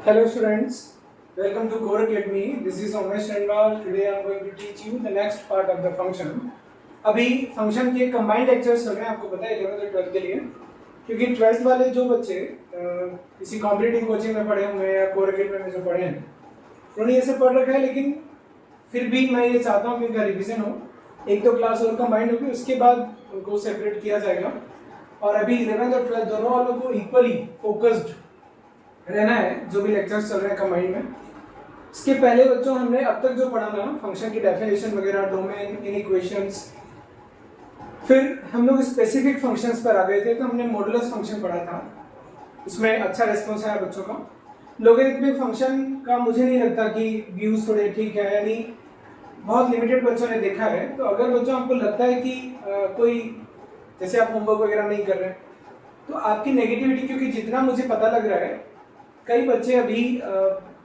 Hello students, welcome to Core Academy. This is Umesh Chandwal. Today I am going to teach you the next part of the function. अभी function के combined lectures चल रहे हैं, आपको पता है 11th और 12th के लिए, क्योंकि 12th वाले जो बच्चे किसी कॉम्पिटिटिव कोचिंग में पढ़े हुए हैं या कोर अकेडमी में जो पढ़े हैं उन्होंने ये सब पढ़ रखा है, लेकिन फिर भी मैं ये चाहता हूँ कि उनका रिविजन हो, एक दो क्लास और कंबाइंड होगी, उसके बाद उनको सेपरेट किया जाएगा। और अभी 11th और 12th दोनों वालों को इक्वली फोकस्ड रहना है जो भी लेक्चर्स चल रहे हैं कंबाइंड में। इसके पहले बच्चों हमने अब तक जो पढ़ा ना फंक्शन की डेफिनेशन वगैरह, डोमेन, इनइक्वेशंस, फिर हम लोग स्पेसिफिक फंक्शंस पर आ गए थे, तो हमने मॉडुलस फंक्शन पढ़ा था, उसमें अच्छा रिस्पॉन्स आया बच्चों का। लॉगरिथमिक फंक्शन का मुझे नहीं लगता कि व्यूज थोड़े ठीक है, यानी बहुत लिमिटेड बच्चों ने देखा है। तो अगर बच्चों आपको लगता है कि कोई जैसे आप होमवर्क वगैरह नहीं कर रहे हैं तो आपकी नेगेटिविटी, क्योंकि जितना मुझे पता लग रहा है कई बच्चे अभी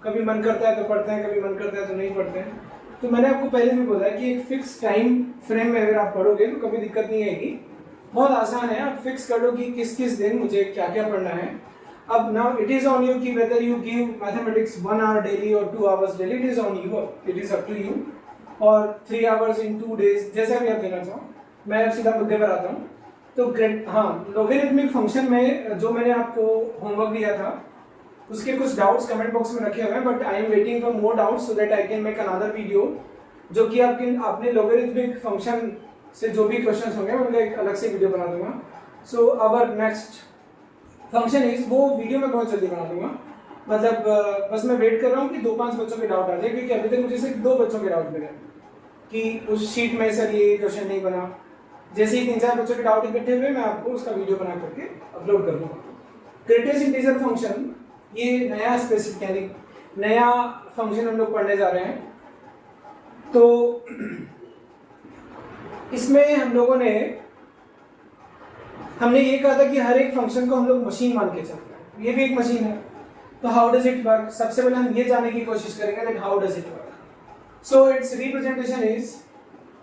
कभी मन करता है तो पढ़ते हैं, कभी मन करता है तो नहीं पढ़ते हैं। तो मैंने आपको पहले भी बोला है कि एक फिक्स टाइम फ्रेम में अगर आप पढ़ोगे तो कभी दिक्कत नहीं आएगी, बहुत आसान है। आप फिक्स कर लो कि किस किस दिन मुझे क्या क्या पढ़ना है। अब now it is on you कि whether you give mathematics 1 hour daily और 2 hours daily, it is on you, it is up to you, और 3 आवर्स इन 2 डेज, जैसा भी आप देना चाहो। मैं अब सीधा मुद्दे पर आता हूँ। तो लॉगरिथमिक फंक्शन में जो मैंने आपको होमवर्क दिया था उसके कुछ डाउट्स कमेंट बॉक्स में रखे हुए हैं, but I am waiting for more doubts so that I can make another video जो कि आपने लॉगरिथमिक फंक्शन से जो भी क्वेश्चंस होंगे मैं उनका एक अलग से वीडियो बना दूंगा। So our next function is, वो वीडियो मैं बहुत जल्दी बना दूंगा, मतलब बस मैं वेट कर रहा हूँ कि 2-5 बच्चों के डाउट आ जाए, क्योंकि अभी तक मुझे सिर्फ 2 बच्चों के डाउट मिले कि उस शीट में सर ये क्वेश्चन नहीं बना। जैसे ही 3-4 बच्चों के डाउट इकट्ठे हुए मैं आपको उसका वीडियो बना करके अपलोड कर दूंगा। ग्रेटेस्ट इंटीजर फंक्शन, ये नया स्पेसिफिक यानी नया फंक्शन हम लोग पढ़ने जा रहे हैं। तो इसमें हमने ये कहा था कि हर एक फंक्शन को हम लोग मशीन मान के चलते हैं, ये भी एक मशीन है। तो हाउ डज इट वर्क, सबसे पहले हम ये जानने की कोशिश करेंगे that how does it work. So its representation is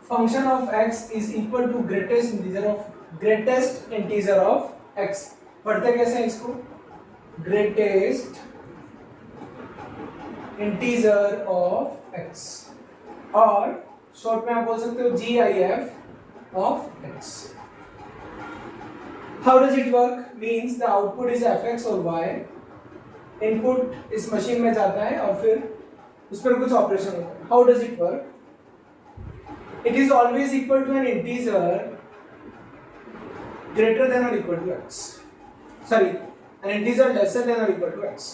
function of x is equal to greatest integer of x। पढ़ते कैसे हैं इसको, ग्रेटेस्ट इंटीजर ऑफ x, और शॉर्ट में आप बोल सकते हो GIF of x। How does it work means the output is fx और y, इनपुट इस मशीन में जाता है और फिर उस पर कुछ ऑपरेशन होता है। How does it work, it is always equal to an integer greater than or equal to x, sorry, an integer lesser than or equal to x।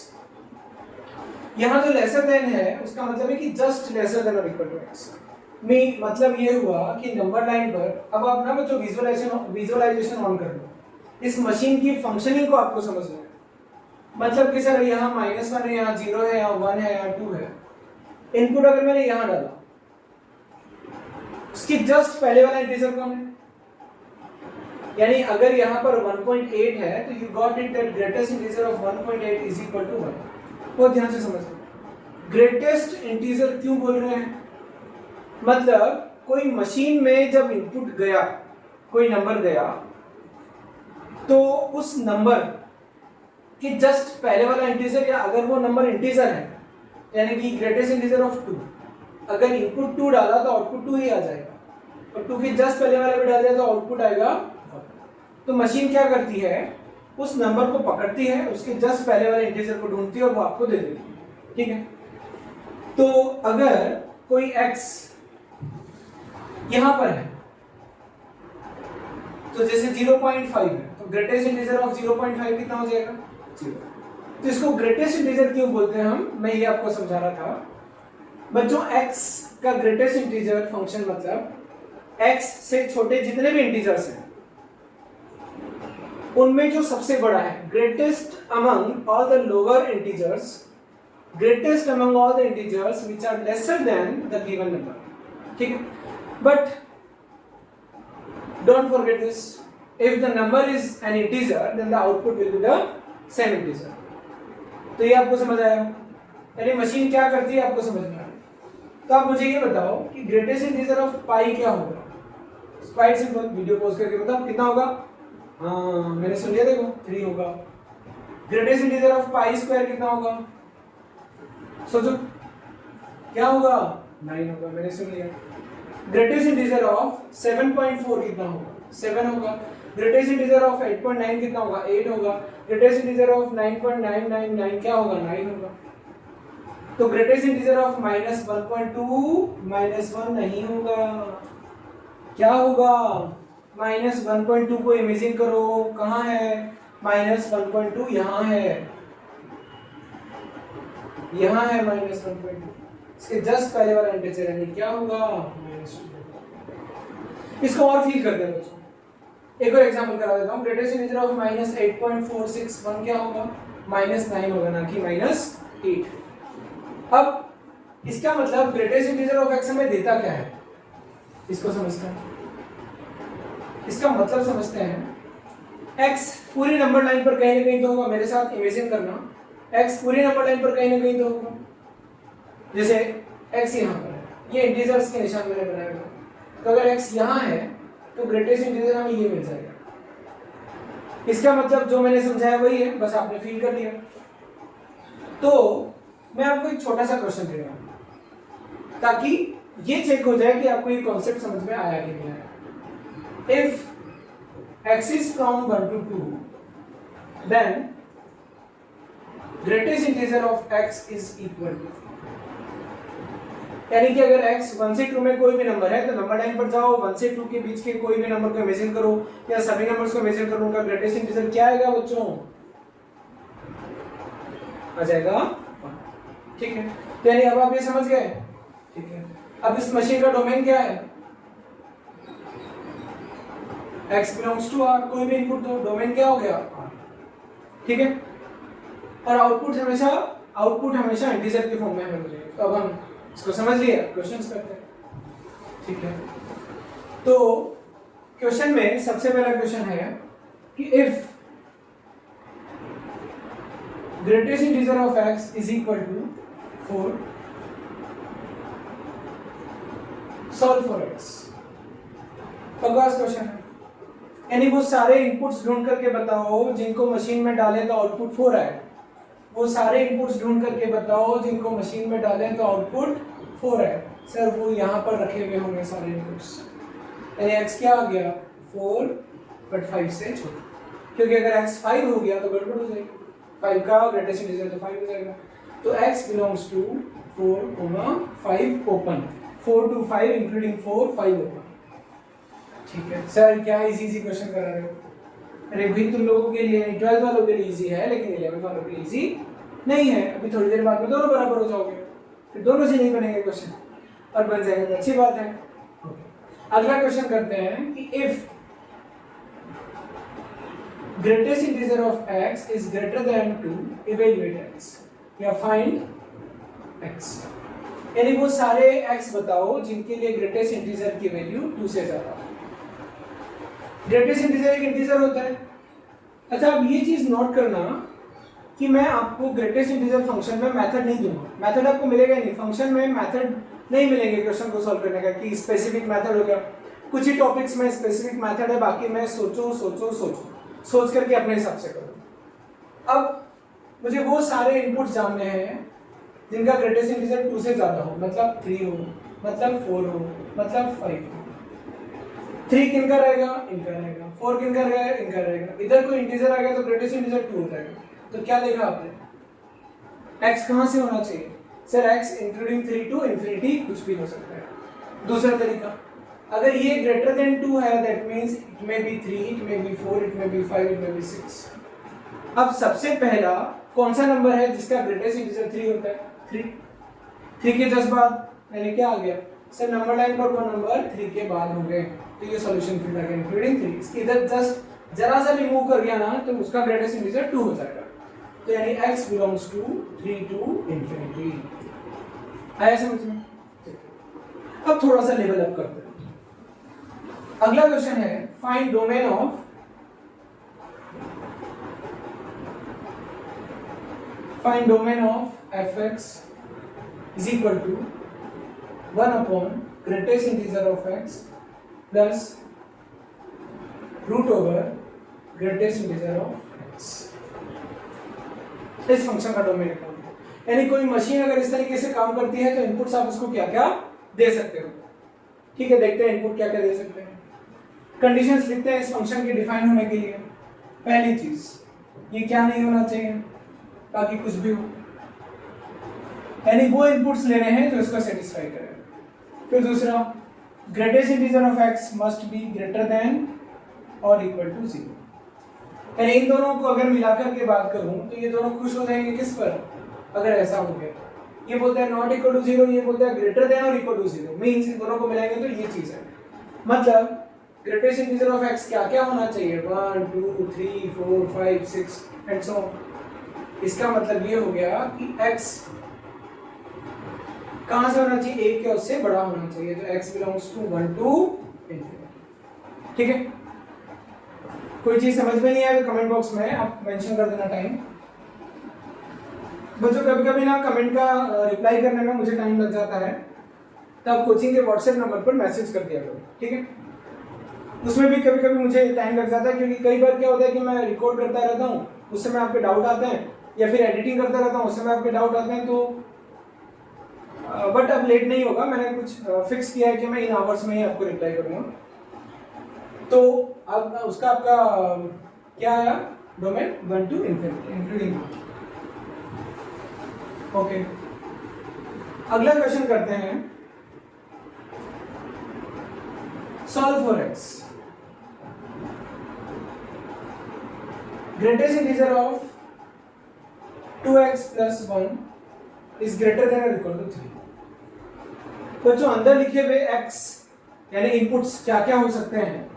यहाँ जो lesser than है उसका मतलब है कि just lesser than or equal to x में, मतलब ये हुआ कि नंबर लाइन पर अब आप ना बच्चों विजुअलाइजेशन ऑन कर लो, इस मशीन की फंक्शनिंग को आपको समझना है। मतलब कि सर यहाँ -1 है, यहाँ 0 है, यहाँ 1 है, यहाँ 2 है। इनपुट अगर मैंने यहाँ डाला, उसकी जस्ट पहले वाला इंटीजर कौन है, यानी अगर यहाँ पर 1.8 है तो you got it that greatest integer of 1.8 is equal to 1। बहुत ध्यान से समझना, ग्रेटेस्ट इंटीजर क्यों बोल रहे हैं, मतलब कोई मशीन में जब इनपुट गया, कोई नंबर गया, तो उस नंबर के जस्ट पहले वाला इंटीजर, या अगर वो नंबर इंटीजर है यानी कि ग्रेटेस्ट इंटीजर ऑफ 2, अगर इनपुट 2 डाला तो आउटपुट 2 ही आ जाएगा, और 2 के जस्ट पहले वाले पे डाल दिया तो आउटपुट आएगा। तो मशीन क्या करती है, उस नंबर को पकड़ती है, उसके जस्ट पहले वाले इंटीजर को ढूंढती है और वो आपको दे देती है, ठीक है। तो अगर कोई x यहां पर है, तो जैसे 0.5 है, तो ग्रेटेस्ट इंटीजर ऑफ 0.5 कितना हो जाएगा, 0। तो इसको ग्रेटेस्ट इंटीजर क्यों बोलते हैं हम, मैं ये आपको समझा रहा था बच्चों। x का ग्रेटेस्ट इंटीजर फंक्शन मतलब x से छोटे जितने भी इंटीजर्स हैं उनमें जो सबसे बड़ा है, greatest among all the lower integers, greatest among all the integers which are lesser than the given number, ठीक है। But don't forget this, if the number is an integer then the output will be the same integer. तो ये आपको समझ आया, यानी machine क्या करती है आपको समझना है। तो आप मुझे ये बताओ कि ग्रेटेस्ट इंटीजर ऑफ पाई क्या होगा, क्वाइट सिंपल, वीडियो पॉज करके बताओ कितना होगा। हाँ मैंने सुन लिया, देखो 3 होगा। Greatest integer of pi square कितना होगा, सोचो क्या होगा, 9 होगा, मैंने सुन लिया। ग्रेटेस्ट इंटीजर ऑफ 7.4 कितना होगा, 7 होगा। ग्रेटेस्ट इंटीजर ऑफ 8.9 कितना होगा, 8 होगा। ग्रेटेस्ट इंटीजर ऑफ 9.999 क्या होगा, 9 होगा। तो ग्रेटेस्ट इंटीजर ऑफ -1.2 -1 नहीं होगा, क्या होगा, -1.2 को इमेजिन करो, कहाँ है -1.2, यहाँ है, यहाँ है -1.2, इसके जस्ट पहले वाला इंटीजर यानी क्या होगा, -2। इसको और फील करते हैं बच्चों, एक और एग्जांपल करा देता हूँ। ग्रेटेस्ट इंटीजर ऑफ -8.461 क्या होगा, -9 होगा, ना कि -8। अब इसका मतलब ग्रेटेस्ट इंटीजर ऑफ x हमें देता क्या है, इसको समझते हैं, इसका मतलब समझते हैं। x पूरी नंबर लाइन पर कहीं ना कहीं तो होगा, मेरे साथ इमेजिन करना, x पूरी नंबर लाइन पर कहीं ना कहीं तो होगा। जैसे x यहाँ पर है, ये इंटीजर्स के निशान मैंने बनाए हुए, तो अगर x यहाँ है तो ग्रेटेस्ट इंटीजर हमें ये मिल जाएगा। इसका मतलब जो मैंने समझाया वही है, बस आपने फील कर लिया। तो मैं आपको एक छोटा सा क्वेश्चन दे रहा हूँ ताकि ये चेक हो जाए कि आपको ये कॉन्सेप्ट समझ में आया कि नहीं आया। If x is from 1 to 2, then greatest integer of x is equal to, यानी कि अगर x 1 से 2 में कोई भी नंबर है तो नंबर लाइन पर जाओ, 1 से 2 के बीच के कोई भी नंबर को इमेजिन करो या सभी नंबर्स को इमेजिन करो, उनका ग्रेटेस्ट इंटीजर क्या आएगा बच्चों, आ जाएगा 1। ठीक है, तो यानी अब आप ये समझ गए। ठीक है, अब इस मशीन का डोमेन क्या है, x belongs to r, कोई भी इनपुट दो, डोमेन क्या हो गया r। ठीक है, और आउटपुट हमेशा इंटीजर के फॉर्म में हमें मिलेगा। तो अब हम इसको समझ लिया, क्वेश्चंस करते हैं। ठीक है, तो क्वेश्चन में सबसे पहला क्वेश्चन है कि if greatest integer of x is equal to 4, solve for x। बकवास क्वेश्चन है, यानी वो सारे इनपुट्स ढूंढ करके बताओ जिनको मशीन में डाले तो आउटपुट 4 आए, वो सारे इनपुट्स ढूंढ करके बताओ जिनको मशीन में डाले तो आउटपुट 4 आए। सर वो यहाँ पर रखे हुए होंगे सारे इनपुट्स, यानी x क्या आ गया 4 बट 5 से छोटा, क्योंकि अगर x 5 हो गया तो गड़बड़ हो जाएगी, 5 का ग्रेटेस्ट इंटीजर तो 5 हो जाएगा। तो x belongs to 4, 5 open, 4 to 5 including 4, 5 open. ठीक है सर, क्या इजी क्वेश्चन करा रहे हो, अरे भाई तुम लोगों के लिए 12th वालों के लिए इजी है लेकिन 11th वालों के लिए इजी नहीं है। अभी थोड़ी देर बाद में दोनों बराबर हो जाओगे, फिर दोनों से नहीं बनेंगे क्वेश्चन और बन जाएगा तो अच्छी बात है। अगला क्वेश्चन करते हैं कि if greatest integer of x is greater than 2, evaluate x या फाइंड x, यानी वो सारे x बताओ जिनके लिए ग्रेटेस्ट इंटीजर की वैल्यू 2 से ज्यादा। ग्रेटेस्ट इंटीजर एक इंटीजर होता है। अच्छा, अब ये चीज नोट करना कि मैं आपको ग्रेटेस्ट इंटीजर फंक्शन में मेथड नहीं दूंगा, मेथड आपको मिलेगा नहीं, फंक्शन में मेथड नहीं मिलेंगे क्वेश्चन को सॉल्व करने का कि स्पेसिफिक मेथड हो गया। कुछ ही टॉपिक्स में स्पेसिफिक मेथड है, बाकी मैं सोच करके अपने हिसाब से करो। अब मुझे वो सारे इनपुट जानने हैं जिनका ग्रेटेस्ट इंटीजर 2 से ज्यादा हो, मतलब 3 हो, मतलब 4 हो, मतलब 5 हो। 3 किनका रहेगा, इनका रहेगा, 4 किनका रहेगा, इनका रहेगा। इधर कोई इंटीजर आ गया तो ग्रेटेस्ट इंटीजर 2 हो जाएगा। तो क्या देखा आपने, x कहां से होना चाहिए sir, x including 3 to infinity कुछ भी हो सकता है। दूसरा तरीका, अगर ये ग्रेटर देन 2 है that means it may be 3, it may be 4, it may be 5, it may be 6। अब सबसे पहला कौन सा नंबर है जिसका ग्रेटेस्ट इंटीजर 3 होता है, 3 के जस्ट बाद, यानी क्या आ गया सर, नंबर लाइन पर कौन नंबर 3 के बाद हो गए, तो ये सॉल्यूशन फील्ड आ गया इंक्लूडिंग 3। इसके इधर जस्ट जरा सा भी मूव कर गया ना तो उसका ग्रेटेस्ट इंटीजर 2 हो जाएगा। तो यानी x belongs to 3 to infinity. आया समझ में? अब थोड़ा सा लेवल अप करते हैं। अगला क्वेश्चन है find domain of fx is equal to 1 upon greatest integer of x plus root over greatest integer of x। इस फंक्शन का डोमेन निकालना है। यानी कोई मशीन अगर इस तरीके से काम करती है तो इनपुट्स आप उसको क्या क्या दे सकते हो। ठीक है, देखते हैं इनपुट क्या क्या दे सकते हैं। कंडीशंस लिखते हैं इस फंक्शन के डिफाइन होने के लिए। पहली चीज, ये क्या नहीं होना चाहिए ताकि कुछ भी हो, यानी वो इनपुट्स लेने हैं जो इसको सेटिस्फाई करें। फिर दूसरा, greatest integer of x must be greater than और इक्वल टू 0। यानी इन दोनों को अगर मिलाकर के बात करूं तो ये दोनों खुश हो जाएंगे किस पर, अगर ऐसा हो गया। ये बोलता है नॉट इक्वल टू 0, ये बोलता है ग्रेटर देन और इक्वल टू 0, मींस इन दोनों को मिलाएंगे तो ये चीज है। मतलब ग्रेटेस्ट इंटीजर ऑफ x क्या क्या होना चाहिए, 1 2 3 4 5 6 एंड सो ऑन। इसका मतलब ये हो गया कि x कहां से होना चाहिए, एक या उससे बड़ा होना चाहिए, तो x belongs to 1 to infinity. ठीक है, कोई चीज समझ में नहीं आए तो कमेंट बॉक्स में आप मेंशन कर देना टाइम। बच्चों कभी कभी ना कमेंट का रिप्लाई करने में मुझे टाइम लग जाता है, तो आप कोचिंग के व्हाट्सएप नंबर पर मैसेज कर दिया करो। ठीक है, उसमें भी कभी कभी मुझे टाइम लग जाता है, क्योंकि कई बार क्या होता है कि मैं रिकॉर्ड करता रहता हूँ, उस समय आपके डाउट आते हैं, या फिर एडिटिंग करता रहता हूँ, उस समय आपके डाउट आते हैं। तो बट अब लेट नहीं होगा, मैंने कुछ फिक्स किया है कि मैं इन आवर्स में ही आपको रिप्लाई करूंगा। तो अब उसका आपका क्या आया, domain 1 to infinity including. Okay, अगला क्वेश्चन करते हैं, solve for x। Greatest integer of 2x plus 1 is greater than or equal to 3। बच्चों अंदर लिखे हुए x यानी इनपुट्स क्या क्या हो सकते हैं,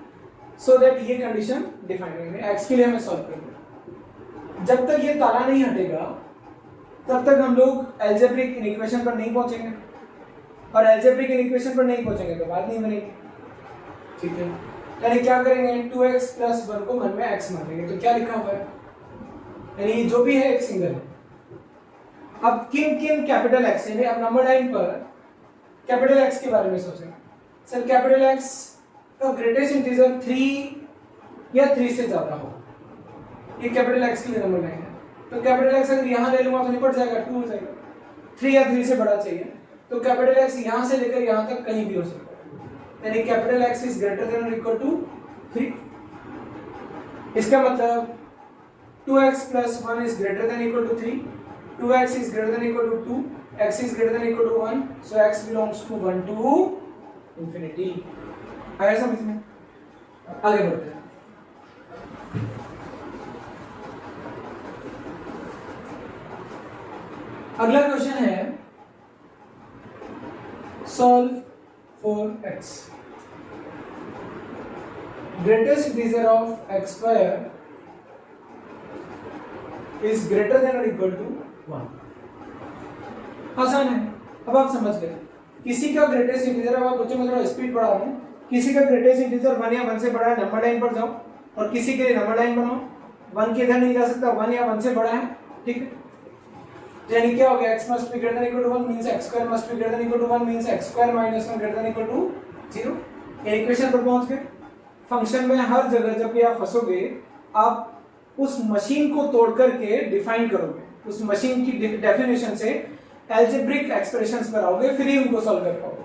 सो दैट ये कंडीशन डिफाइन करेंगे। x के लिए हमें सॉल्व करेंगे। जब तक ये ताला नहीं हटेगा तब तक हम लोग एल्जेब्रिक इक्वेशन पर नहीं पहुंचेंगे, और एल्जेब्रिक इक्वेशन पर नहीं पहुंचेंगे तो बात नहीं बनेगी। ठीक है, यानी क्या करेंगे, 2x plus 1 को मन में x मान लेंगे, तो क्या लिखा हुआ है, यानी जो भी है एक सिंगल है। अब किन किन कैपिटल x यानी अब नंबर लाइन पर कैपिटल x के बारे में सोचें। सर कैपिटल x का ग्रेटेस्ट इंटीजर 3 या 3 से ज्यादा हो, ये कैपिटल x की नंबर लाइन है। तो कैपिटल x अगर यहाँ ले लूंगा तो निपट जाएगा, 2 हो जाएगा। 3 या 3 से बड़ा चाहिए, तो कैपिटल x यहाँ से लेकर यहाँ तक कहीं भी हो सकता है, यानी capital x is greater than और इक्वल टू 3। इसका मतलब 2x plus 1 is greater than equal to 3, 2x is greater than equal to 2, x is greater than equal to 1, so x belongs to 1 to infinity। आया समझ में? आगे बढ़ते हैं। अगला क्वेश्चन है, solve for x। Greatest integer of x square is greater than or equal to 1। आसान है, अब आप समझ गए। किसी का ग्रेटेस्ट इंटीजर, अब आप बच्चों में थोड़ा स्पीड बढ़ा रहा हूं, किसी का ग्रेटेस्ट इंटीजर 1 या 1 से बड़ा है, नंबर लाइन पर जाओ और किसी के लिए नंबर लाइन बनाओ। 1 के इधर नहीं जा सकता, 1 या 1 से बड़ा है। ठीक है, यानी क्या हो गया, x must be greater than equal to 1 means x square must be greater than equal to 1 means x square minus 1 greater than equal to 0। ये इक्वेशन पर पहुंच गए। फंक्शन में हर जगह जब भी आप फंसोगे, आप उस मशीन को तोड़ करके डिफाइन करोगे, उस मशीन की डेफिनेशन से एल्जेब्रिक एक्सप्रेशंस पर आओगे, फिर ही उनको सॉल्व कर पाओगे।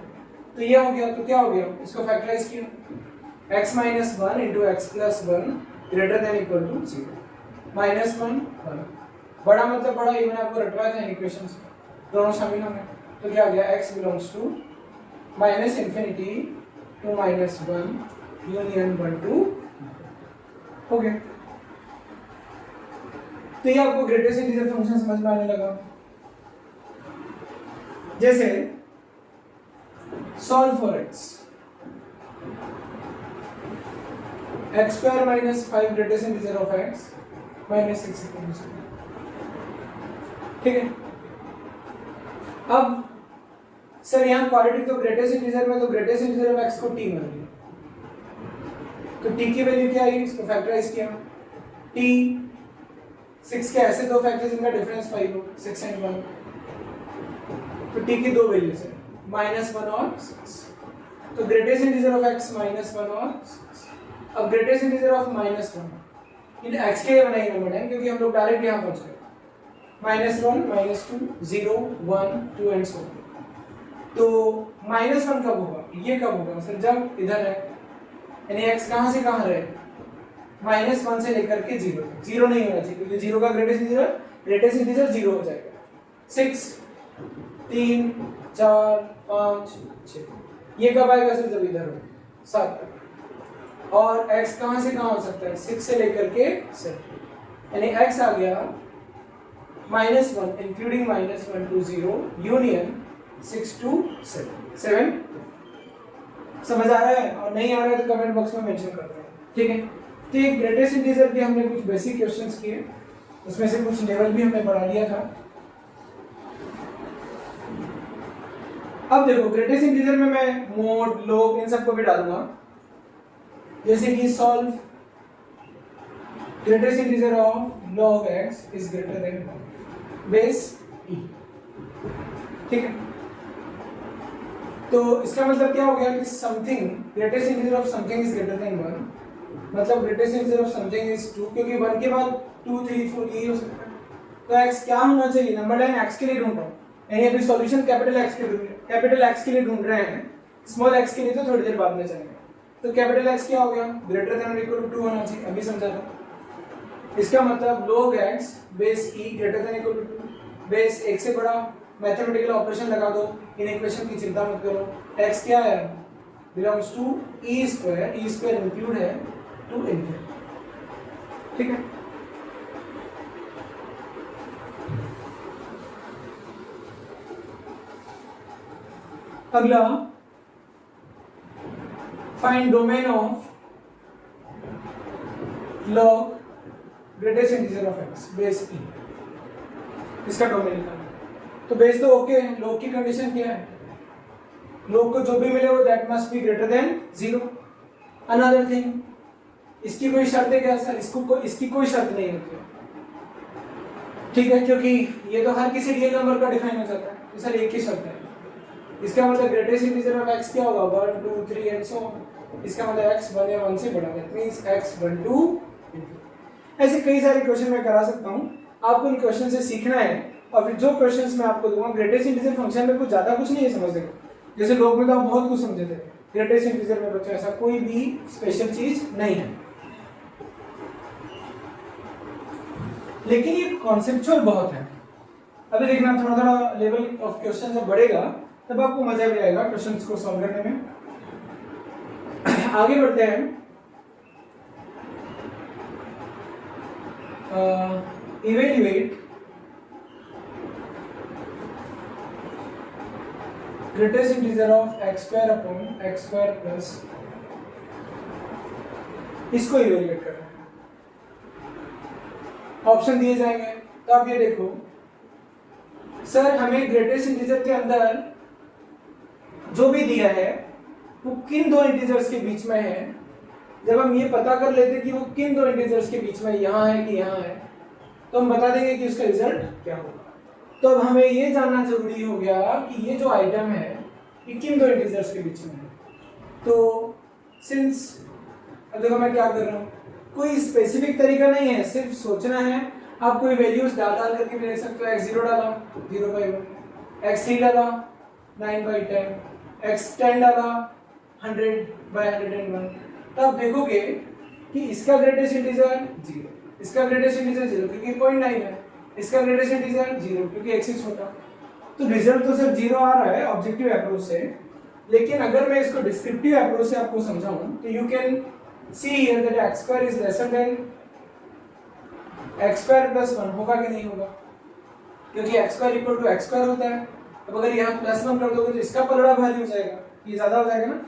तो ये हो गया, तो क्या हो गया, इसको फैक्टराइज किया, x minus 1 into x plus 1 greater than equal to 0, minus 1 1, बड़ा मतलब बड़ा, ये मैंने आपको रटवाया था इक्वेशंस में, दोनों शामिल होंगे। तो क्या हो गया, x belongs to minus infinity to minus 1 union 1 to हो गया। तो ये आपको ग्रेटेस्ट इंटीजर फंक्शन समझ में आने लगा। जैसे solve for x, x square minus 5 greatest integer of x minus 6 equal to 0। ठीक है, अब सर यहाँ क्वाड्रेटिक तो ग्रेटेस्ट इंटीजर में, तो ग्रेटेस्ट इंटीजर ऑफ x को t मान लिया, तो t की वैल्यू क्या आई, इसको फैक्टराइज किया, t 6 के ऐसे दो फैक्टर्स इनका डिफरेंस 5 हो, 6 and 1, तो t की दो वैल्यूज है, -1 और 6, तो ग्रेटेस्ट इंटीजर ऑफ x -1 और 6। अब greatest integer of -1 in x के लिए बनाई नंबर है, क्योंकि हम लोग डायरेक्ट यहाँ पहुंच गए, -1 -2 0 1 2 एंड सो। तो -1 कब होगा, ये कब होगा सर, जब इधर है, यानी x कहाँ से कहाँ रहे, -1 से लेकर के 0 तक। 0 नहीं होना चाहिए क्योंकि 0 का ग्रेटेस्ट इंटीजर 0 हो जाएगा। 6 3 4 5 6, ये कब आएगा सर, जब इधर हो 7 तक। और x कहाँ से कहाँ हो सकता है, 6 से लेकर के 7, यानी x आ गया -1 इंक्लूडिंग -1 to 0 यूनियन 6 to 7। समझ आ रहा है, और नहीं आ रहा है तो कमेंट बॉक्स में मेंशन कर दें, ठीक है। तो ये ग्रेटेस्ट इंटीजर के हमने कुछ बेसिक क्वेश्चंस किए, उसमें से कुछ लेवल भी हमने बढ़ा लिया था। अब देखो ग्रेटेस्ट इंटीजर में मैं मोड लॉग इन सबको भी डालूंगा, जैसे कि solve greatest integer of log x is greater than base e, ठीक है। तो इसका मतलब क्या हो गया कि something greatest integer of something is greater than 1, मतलब greatest integer of something is 2, क्योंकि 1 के बाद 2 3 4 यही हो सकता है। तो x क्या होना चाहिए, नंबर लाइन x के लिए ढूंढ रहा हूं, यानी अभी सॉल्यूशन कैपिटल X के लिए ढूंढ रहे हैं, स्मॉल x के लिए तो थोड़ी देर बाद में चलेंगे। तो कैपिटल X क्या हो गया, ग्रेटर देन और इक्वल टू 2 होना चाहिए, अभी समझा था। इसका मतलब log x base e greater than equal to 2, base 1 से बड़ा, मैथमेटिकल ऑपरेशन लगा दो, इन इक्वेशन की चिंता मत करो। x क्या है, belongs to e square include है टू इनफिनिटी, ठीक है। अगला find domain of log greatest integer of x base e, इसका डोमेन निकालना। तो बेस तो ओके है, log की कंडीशन क्या है, log को जो भी मिले वो that must be greater than 0। Another thing, इसकी कोई शर्त है क्या सर, इसकी कोई शर्त नहीं होती, ठीक है, क्योंकि ये तो हर किसी रियल नंबर का डिफाइन हो जाता है, तो सर एक ही शर्त है। इसका मतलब ग्रेटेस्ट इंटीजर ऑफ x क्या होगा, 1 2 3 एंड सो ऑन। इसका मतलब x 1 या 1 से बड़ा, दैट मींस x 1 2। ऐसे कई सारे क्वेश्चन मैं करा सकता हूं, आपको इन क्वेश्चन से सीखना है, और फिर जो क्वेश्चंस मैं आपको दूंगा ग्रेटेस्ट इंटीजर फंक्शन में कुछ ज्यादा कुछ नहीं है समझने को, जैसे लोग में तो आप बहुत कुछ समझे थे, ग्रेटेस्ट इंटीजर में बच्चों ऐसा कोई भी स्पेशल चीज नहीं है, लेकिन ये कॉन्सेप्चुअल बहुत है। अभी देखना थोड़ा थोड़ा लेवल ऑफ क्वेश्चन जब बढ़ेगा तब आपको मजा भी आएगा क्वेश्चंस को सॉल्व करने में। आगे बढ़ते हैं। Evaluate greatest integer of x square upon x square plus, इसको इवेल्युएट करना है। ऑप्शन दिए जाएंगे, तो आप ये देखो सर, हमें ग्रेटेस्ट इंटीजर के अंदर जो भी दिया है वो किन दो इंटीजर्स के बीच में है। जब हम ये पता कर लेते कि वो किन दो इंटीजर्स के बीच में, यहाँ है कि यहाँ है, तो हम बता देंगे कि उसका रिजल्ट क्या होगा। तो अब हमें ये जानना जरूरी हो गया कि ये जो आइटम है ये किन दो इंटीजर्स के बीच में है। तो सिंस, अब देखो मैं क्या कर रहा हूँ, कोई स्पेसिफिक तरीका नहीं है, सिर्फ सोचना है। आप कोई वैल्यूज डाल करके भी देख सकते हो। x0 डाला 0/1, x3 डाला 9/10, x10 डाला 100/101। तो आप देखोगे कि इसका ग्रेटेस्ट इंटीजर 0, इसका ग्रेटेस्ट इंटीजर 0 क्योंकि 0.9 है, इसका ग्रेटेस्ट इंटीजर 0 क्योंकि x से छोटा। तो रिजल्ट तो सिर्फ 0 आ रहा है ऑब्जेक्टिव अप्रोच से, लेकिन अगर मैं इसको डिस्क्रिप्टिव अप्रोच से आपको समझाऊं तो you can see here that x square is lesser than x square plus 1 होगा कि नहीं होगा, क्योंकि x square equal to x square होता है। अब अगर यहाँ प्लस 1 कर दोगे तो इसका पलड़ा भारी हो जाएगा, ये ज्यादा हो जाएगा ना।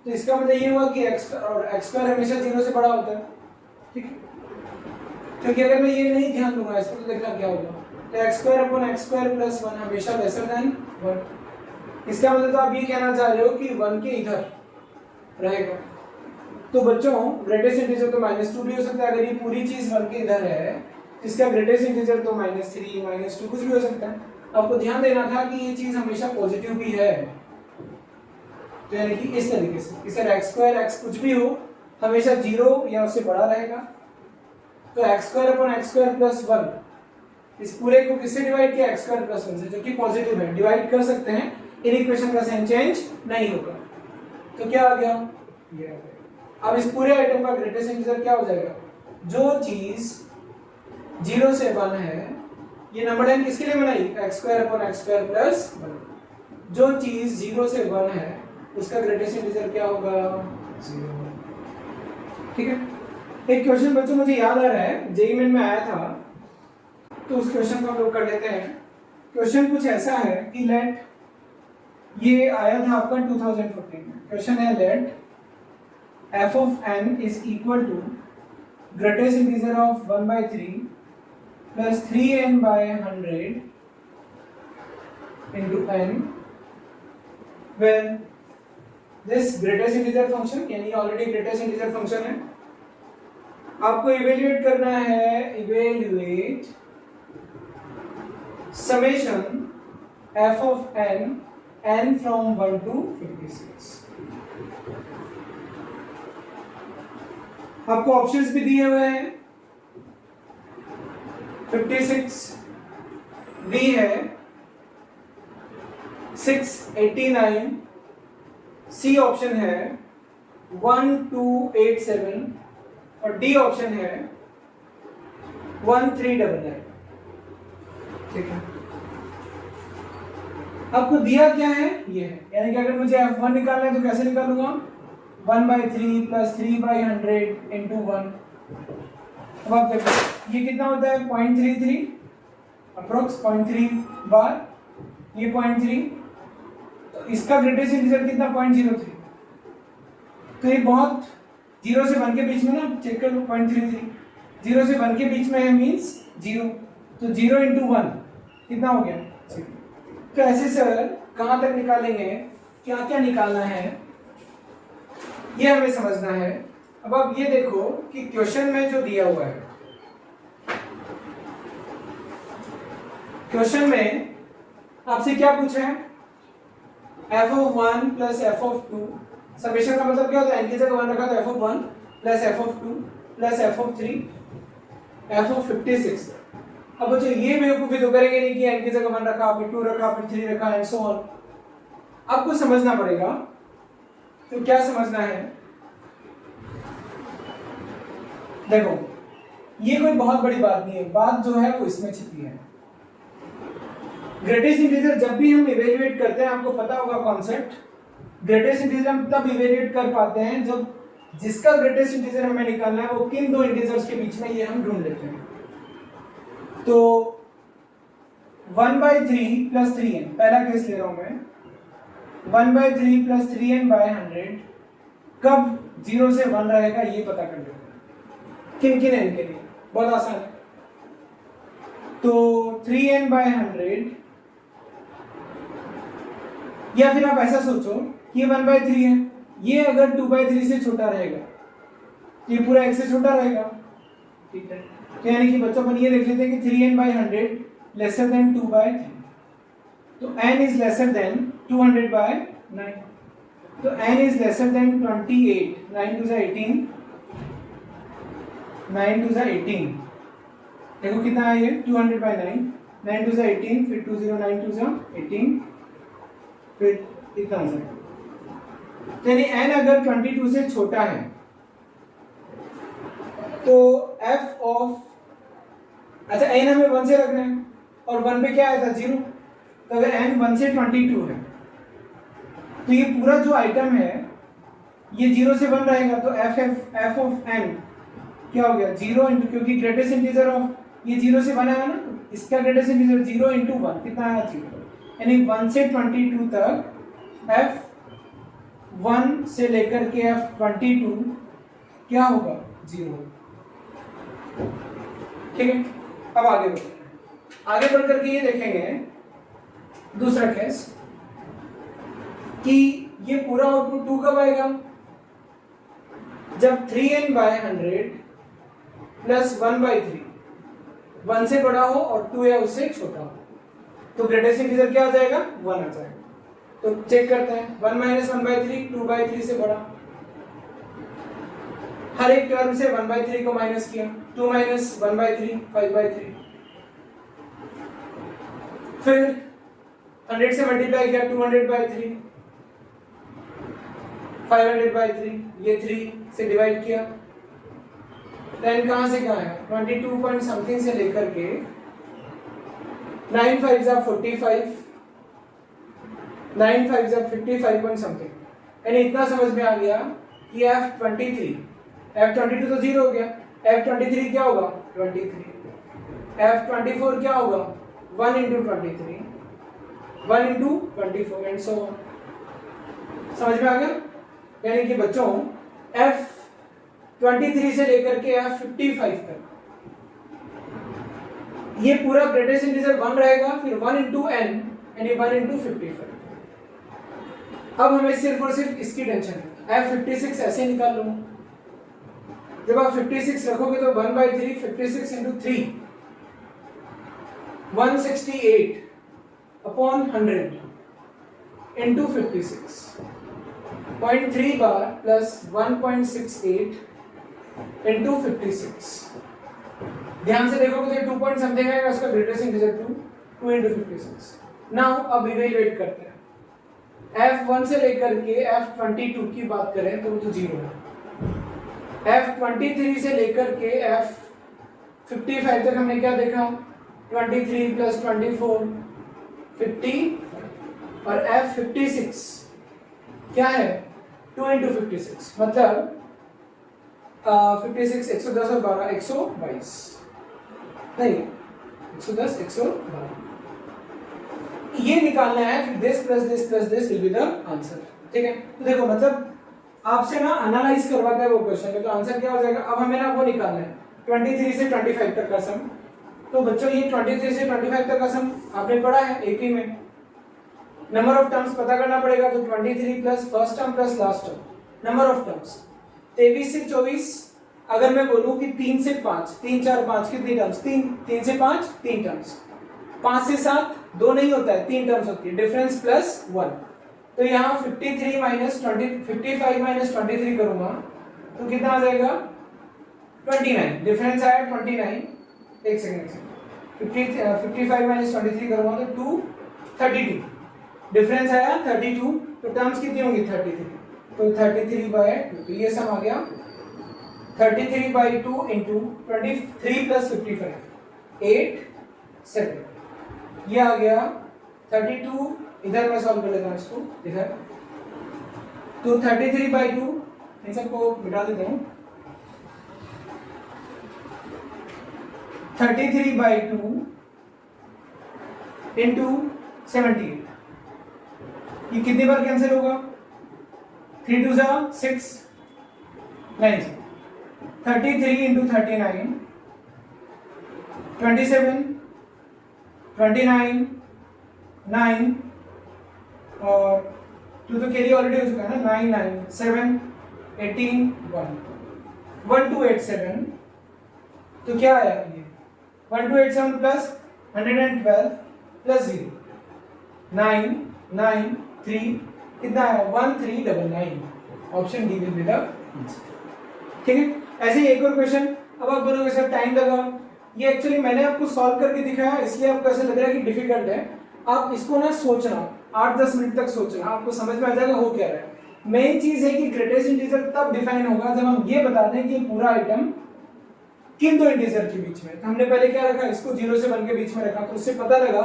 तो इसका मतलब ये हुआ कि x स्क्वायर हमेशा 0 से बड़ा होता है, ठीक है। क्योंकि अगर मैं ये नहीं ध्यान दूंगा इसको तो देखना क्या होगा, तो x square upon x square plus 1 हमेशा लेसर देन 1। इसका मतलब तो आप ये कहना चाह रहे हो कि 1 के इधर रहेगा। तो बच्चों ग्रेटेस्ट इंटीजर तो -2 भी हो सकता है, अगर ये पूरी चीज 1 के इधर है, इसका ग्रेटेस्ट इंटीजर तो -3 -2 कुछ भी हो सकता है। आपको ध्यान देना था कि ये चीज हमेशा पॉजिटिव भी है, तो यानी कि इस तरीके से इसे x स्क्वायर x कुछ भी हो हमेशा 0 या उससे बड़ा रहेगा। तो x square upon x square plus 1 इस पूरे को किससे डिवाइड किया, एक्स स्क्वायर प्लस 1 से, जो कि पॉजिटिव है, डिवाइड कर सकते हैं, इन इक्वेशन का साइन चेंज नहीं होगा। तो क्या आ गया, ये आ गया। अब इस पूरे आइटम का ग्रेटेस्ट इंटीजर क्या हो जाएगा, जो चीज 0 से 1 है, ये नंबर लाइन किसके लिए बनाई, x square upon x square plus 1। जो चीज 0 से 1 है उसका ग्रेटेस्ट इंटीजर क्या होगा, 0। ठीक है। एक क्वेश्चन बच्चों मुझे याद आ रहा है, जेईई मेन में आया था, तो उस क्वेश्चन को हम लोग कर लेते हैं। क्वेश्चन कुछ ऐसा है कि लेट, ये आया था आपका 2014 में। क्वेश्चन है late f of n is equal to greatest integer of 1/3 plus 3n by 100 into n, where this greatest integer function, यानी ऑलरेडी greatest integer function है, आपको इवेल्युएट करना है, evaluate summation f of n from 1 to 56। आपको options भी दिए हुए हैं, 56 बी है, 689, सी ऑप्शन है 1287 और डी ऑप्शन है 1399। ठीक है। आपको दिया क्या है, ये है, यानी कि अगर मुझे f1 निकालना है तो कैसे निकालूंगा, 1/3 प्लस 3/100 इंटू 1। अब आप देखो ये कितना होता है, 0.33 अप्रोक्स 0.3 बार, ये 0.3, तो इसका ग्रेटेस्ट इंटीजर कितना, 0.03। तो ये बहुत 0 से 1 के बीच में ना, चेक कर लो, 0.33 0 से 1 के बीच में है, मीन्स 0, तो 0 इंटू 1 कितना हो गया, 0। तो ऐसे सर कहाँ तक निकालेंगे, क्या क्या निकालना है, ये हमें समझना है। अब आप ये देखो कि क्वेश्चन में जो दिया हुआ है, क्वेश्चन में आपसे क्या पूछा है, f of 1 plus f of 2, summation का मतलब क्या होता है, n की जगह 1 रखा तो f of 1 plus f of 2 plus f of 3 f of 56। अब बच्चों ये बेवकूफी तो करेंगे नहीं कि n की जगह 1 रखा, फिर 2 रखा, फिर 3 रखा, एंड सो ऑन। आपको समझना पड़ेगा, तो क्या समझना है, देखो ये कोई बहुत बड़ी बात नहीं है, बात जो है वो इसमें छिपी है। ग्रेटेस्ट इंटीजर जब भी हम इवेल्युएट करते हैं, आपको पता होगा कॉन्सेप्ट, ग्रेटेस्ट इंटीजर हम तब इवेल्युएट कर पाते हैं जब जिसका ग्रेटेस्ट इंटीजर हमें निकालना है वो किन दो इंटीजर्स के बीच में, ये हम ढूंढ लेते हैं। तो 1/3 प्लस 3n, पहला केस ले रहा हूं मैं, 1/3 प्लस 3n by 100 कब 0 से 1 रहेगा, ये पता कर लेते हैं। किन किन n के लिए, बहुत आसान है। तो 3n by 100, या फिर आप ऐसा सोचो कि ये 1/3 है, ये अगर 2/3 से छोटा रहेगा, ये पूरा x से छोटा रहेगा, ठीक है। तो यानी कि बच्चों अपन ये देख लेते हैं कि 3n by 100 लेसर देन 2/3, तो n is lesser then 200 by 9, तो n is lesser then 28, 9 to the 18, 9 to the 18, देखो कितना है ये, 200 by 9, 9 to the 18, फिर 209 to the 18, फिर इतना आ जाएगा। यानी n अगर 22 से छोटा है तो f ऑफ, अच्छा n हमें 1 से रखना है और 1 पे क्या आया था, 0, तो अगर n 1 से 22 है तो ये पूरा जो आइटम है ये 0 से 1 रहेगा, तो f ऑफ n क्या हो गया, 0 इंटू, क्योंकि ग्रेटेस्ट इंटीजर ऑफ ये 0 से 1 आया ना, तो इसका ग्रेटेस्ट इंटीजर 0 इंटू 1 कितना आया, 0, यानी 1 से 22 तक f1 से लेकर के f22 क्या होगा, 0। ठीक है। अब आगे बढ़ते हैं, आगे बढ़ करके ये देखेंगे दूसरा केस कि ये पूरा आउटपुट 2 कब आएगा, जब 3n by 100 प्लस 1/3 1 से बड़ा हो और 2 या उससे छोटा हो, तो ग्रेटेस्ट इंटीजर क्या आ जाएगा, 1 आ जाएगा। तो चेक करते हैं, 1 माइनस 1/3 2/3 से बड़ा, हर एक टर्म से 1/3 को माइनस किया, 2 माइनस 1/3 5/3, फिर 100 से मल्टीप्लाई किया 200/3, 500/3, ये 3 से डिवाइड किया, देन कहाँ से कहाँ है 22 पॉइंट समथिंग से लेकर के 9 5 45, 9 5 55 पॉइंट समथिंग, यानी इतना समझ में आ गया कि F22 तो 0 हो गया, F23 क्या होगा 23, F24 क्या होगा 1 into 23, 1 into 24 and so on. समझ में आ गया? यानी कि बच्चों F23 से लेकर के F55 तक ये पूरा ग्रेटेस्ट इंटीजर 1 रहेगा, फिर 1 into n यानी 1 into 55। अब हमें सिर्फ और सिर्फ इसकी टेंशन है, F56 ऐसे निकाल लो। जब आप 56 रखोगे तो 1/3 56 into 3 168 upon 100 into 56 0.3 bar plus 1.68 into 56। ध्यान से देखोगे तो 2 पॉइंट समथिंग आएगा, उसका ग्रेटेस्ट इंटीजर 2 into 56। नाउ अब इवैल्यूएट करते हैं। F1 से लेकर के F22 की बात करें तो वो तो 0 है। F23 से लेकर के F55 तक हमने क्या देखा 23 + 24 50 और F56 क्या है 2 into 56 मतलब 56 110 और 12 122 नहीं 110 112 ये निकालना है, फिर this plus this will be the answer. ठीक है, तो देखो मतलब आपसे ना एनालाइज करवाता है वो क्वेश्चन में, तो आंसर क्या हो जाएगा। अब हमें ना वो निकालना है 23 से 25 तक का सम। तो बच्चों ये 23 से 25 तक का सम आपने पढ़ा है एक ही में, नंबर ऑफ टर्म्स पता करना पड़ेगा। तो 23 plus first term plus last term, number of terms 23 से 24। अगर मैं बोलूं कि 3 से 5 3 4 5 कितनी टर्म्स 3 से 5 3 टर्म्स, 5 से 7 2 नहीं होता है 3 टर्म्स होती है, डिफरेंस प्लस 1। तो यहाँ 53 माइनस 20 55 माइनस 23 करूंगा तो कितना आ जाएगा 29, डिफरेंस आया 29। एक सेकंड 55 माइनस 23 करूंगा तो 32, डिफरेंस आया 32। तो टर्म्स कितनी होंगी 33, तो 33/2। तो ये सम आ गया 33/2 इंटू 23 प्लस 55 8 7। ये आ गया 32। इधर मैं सॉल्व कर लेता हूँ इसको इधर, तो 33/2 इन सबको मिटा देता हूँ। 33/2 इंटू 78, ये कितनी बार कैंसिल होगा 3 2 6 9। 33 इंटू 39 27 29 9 और 2 तो कैरी ऑलरेडी हो चुका है ना 9 9 7 18 1 1287। तो क्या आया ये 1287 प्लस 112 प्लस 0 9 9 3 कितना है 1399। Option D will be the answer. ठीक है, ऐसे ही एक और क्वेश्चन। अब आप बोलोगे सर टाइम लगा, ये एक्चुअली मैंने आपको सॉल्व करके दिखाया इसलिए आपको ऐसा लग रहा है कि डिफिकल्ट है। आप इसको ना सोचना 8-10 मिनट तक सोचना, आपको समझ में आ जाएगा हो क्या रहा है। मेन चीज है कि ग्रेटेस्ट इंटीजर तब डिफाइन होगा जब हम ये बता दें कि पूरा आइटम किन दो इंटीजर के बीच में। हमने पहले क्या रखा, इसको 0 से 1 के बीच में रखा, तो उससे पता लगा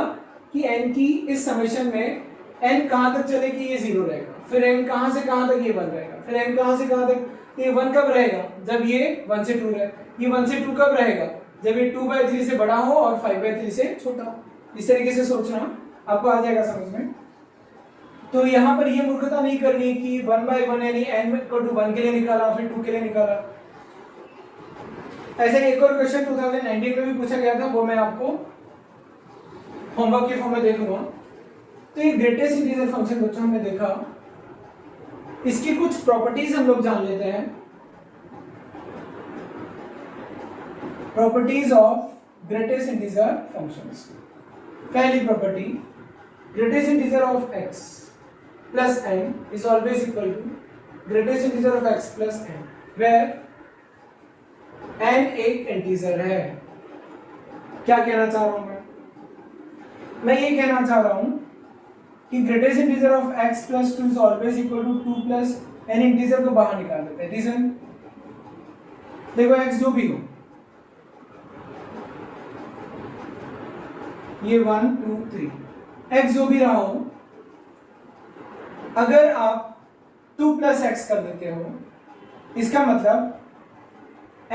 कि n की इस समेशन में n कहां तक चलेगी ये 0 रहेगा, फिर n कहां से कहां तक ये 1 रहेगा, फिर n कहां से कहां तक। ये 1 कब रहेगा जब ये 1 से 2 रहे, ये 1 से 2 कब रहेगा जब ये 2/3 से बड़ा हो और 5/3 से छोटा हो। इस तरीके से सोचना, आपको आ जाएगा समझ में। तो यहाँ पर ये मूर्खता नहीं करनी कि 1/1 यानी n को 1 के लिए निकाला फिर 2 के लिए निकाला। ऐसे एक और क्वेश्चन 2019 में भी पूछा गया था, वो मैं आपको होमवर्क के फॉर्म में दे दूंगा। तो ये ग्रेटेस्ट इंटीजर फंक्शन बच्चों हमने देखा, इसकी कुछ प्रॉपर्टीज हम लोग जान लेते हैं। Properties of greatest integer functions. पहली property, greatest integer of x plus n is always equal to greatest integer of x plus n, where n एक इंटीजर है। क्या कहना चाह रहा हूं मैं, मैं ये कहना चाह रहा हूं कि greatest integer of x plus 2 is always equal to 2 plus any integer को बाहर निकाल देते हैं। रीजन देखो, x जो भी हो, ये 1 2 3, x जो भी रहा हो, अगर आप 2 प्लस एक्स कर देते हो, इसका मतलब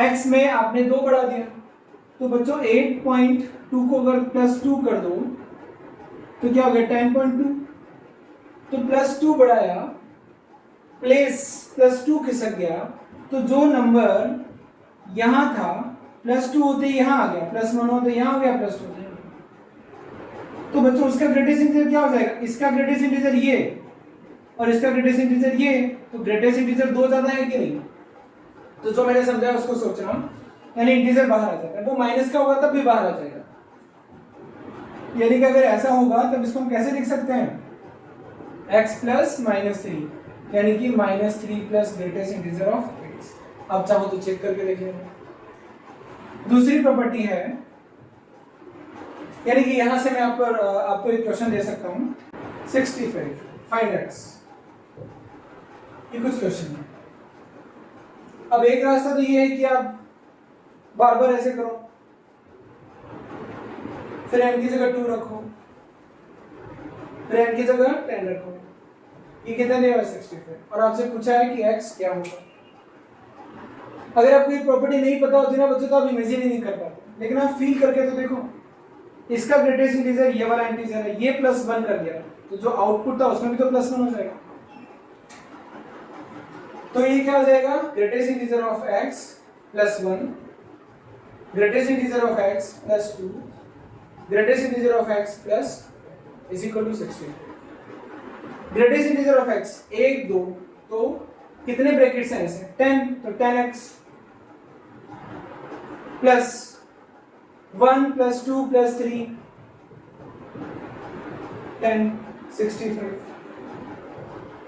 x में आपने 2 बढ़ा दिया। तो बच्चों 8.2 को अगर प्लस 2 कर दो तो क्या हो गया 10.2। तो प्लस 2 बढ़ाया, प्लेस प्लस 2 खिसक गया, तो जो नंबर यहां था प्लस 2 होते यहां आ गया, प्लस 1 होते यहां आ गया, प्लस 2 होते यहां। तो बच्चों उसका ग्रेटेस्ट इंटीजर क्या हो जाएगा? इसका ग्रेटेस्ट इंटीजर ये और इसका ग्रेटेस्ट इंटीजर ये, तो ग्रेटेस्ट इंटीजर 2 ज्यादा है कि नहीं? तो जो मैंने समझाया उसको सोचना, यानी इंटीजर बाहर आ जाएगा। वो माइनस का होगा तब भी बाहर आ जाएगा, यानी कि अगर ऐसा होगा तब इसको हम कैसे लिख सकते हैं? x प्लस माइनस 3, यानी कि minus 3 plus greatest integer of x। आप चाहो तो चेक करके देख लेना। दूसरी प्रॉपर्टी है, यानी कि यहां से मैं आपको एक क्वेश्चन दे सकता हूं, 65 फाइंड x, ये कुछ क्वेश्चन है। अब एक रास्ता तो ये है कि आप बार बार ऐसे करो, फिर n की जगह 2 रखो, फिर n की जगह 10 रखो, ये कितना देगा 65। और आपसे पूछा है कि x क्या होगा। अगर आपको ये प्रॉपर्टी नहीं पता होती ना बच्चों, तो आप इमेजिन ही नहीं कर पाते, लेकिन आप फील करके तो देखो, इसका ग्रेटेस्ट इंटीजर ये वाला इंटीजर है, ये प्लस 1 कर दिया, तो जो आउटपुट था उसमें भी तो प्लस 1 हो जाएगा। तो ये क्या हो जाएगा? Greatest integer of x plus 1, greatest integer of x plus 2, greatest integer of x plus is equal to 60। Greatest integer of x 1 2, तो कितने ब्रैकेट्स हैं ऐसे? 10, तो 10x plus 1 plus 2 plus 3 10 65।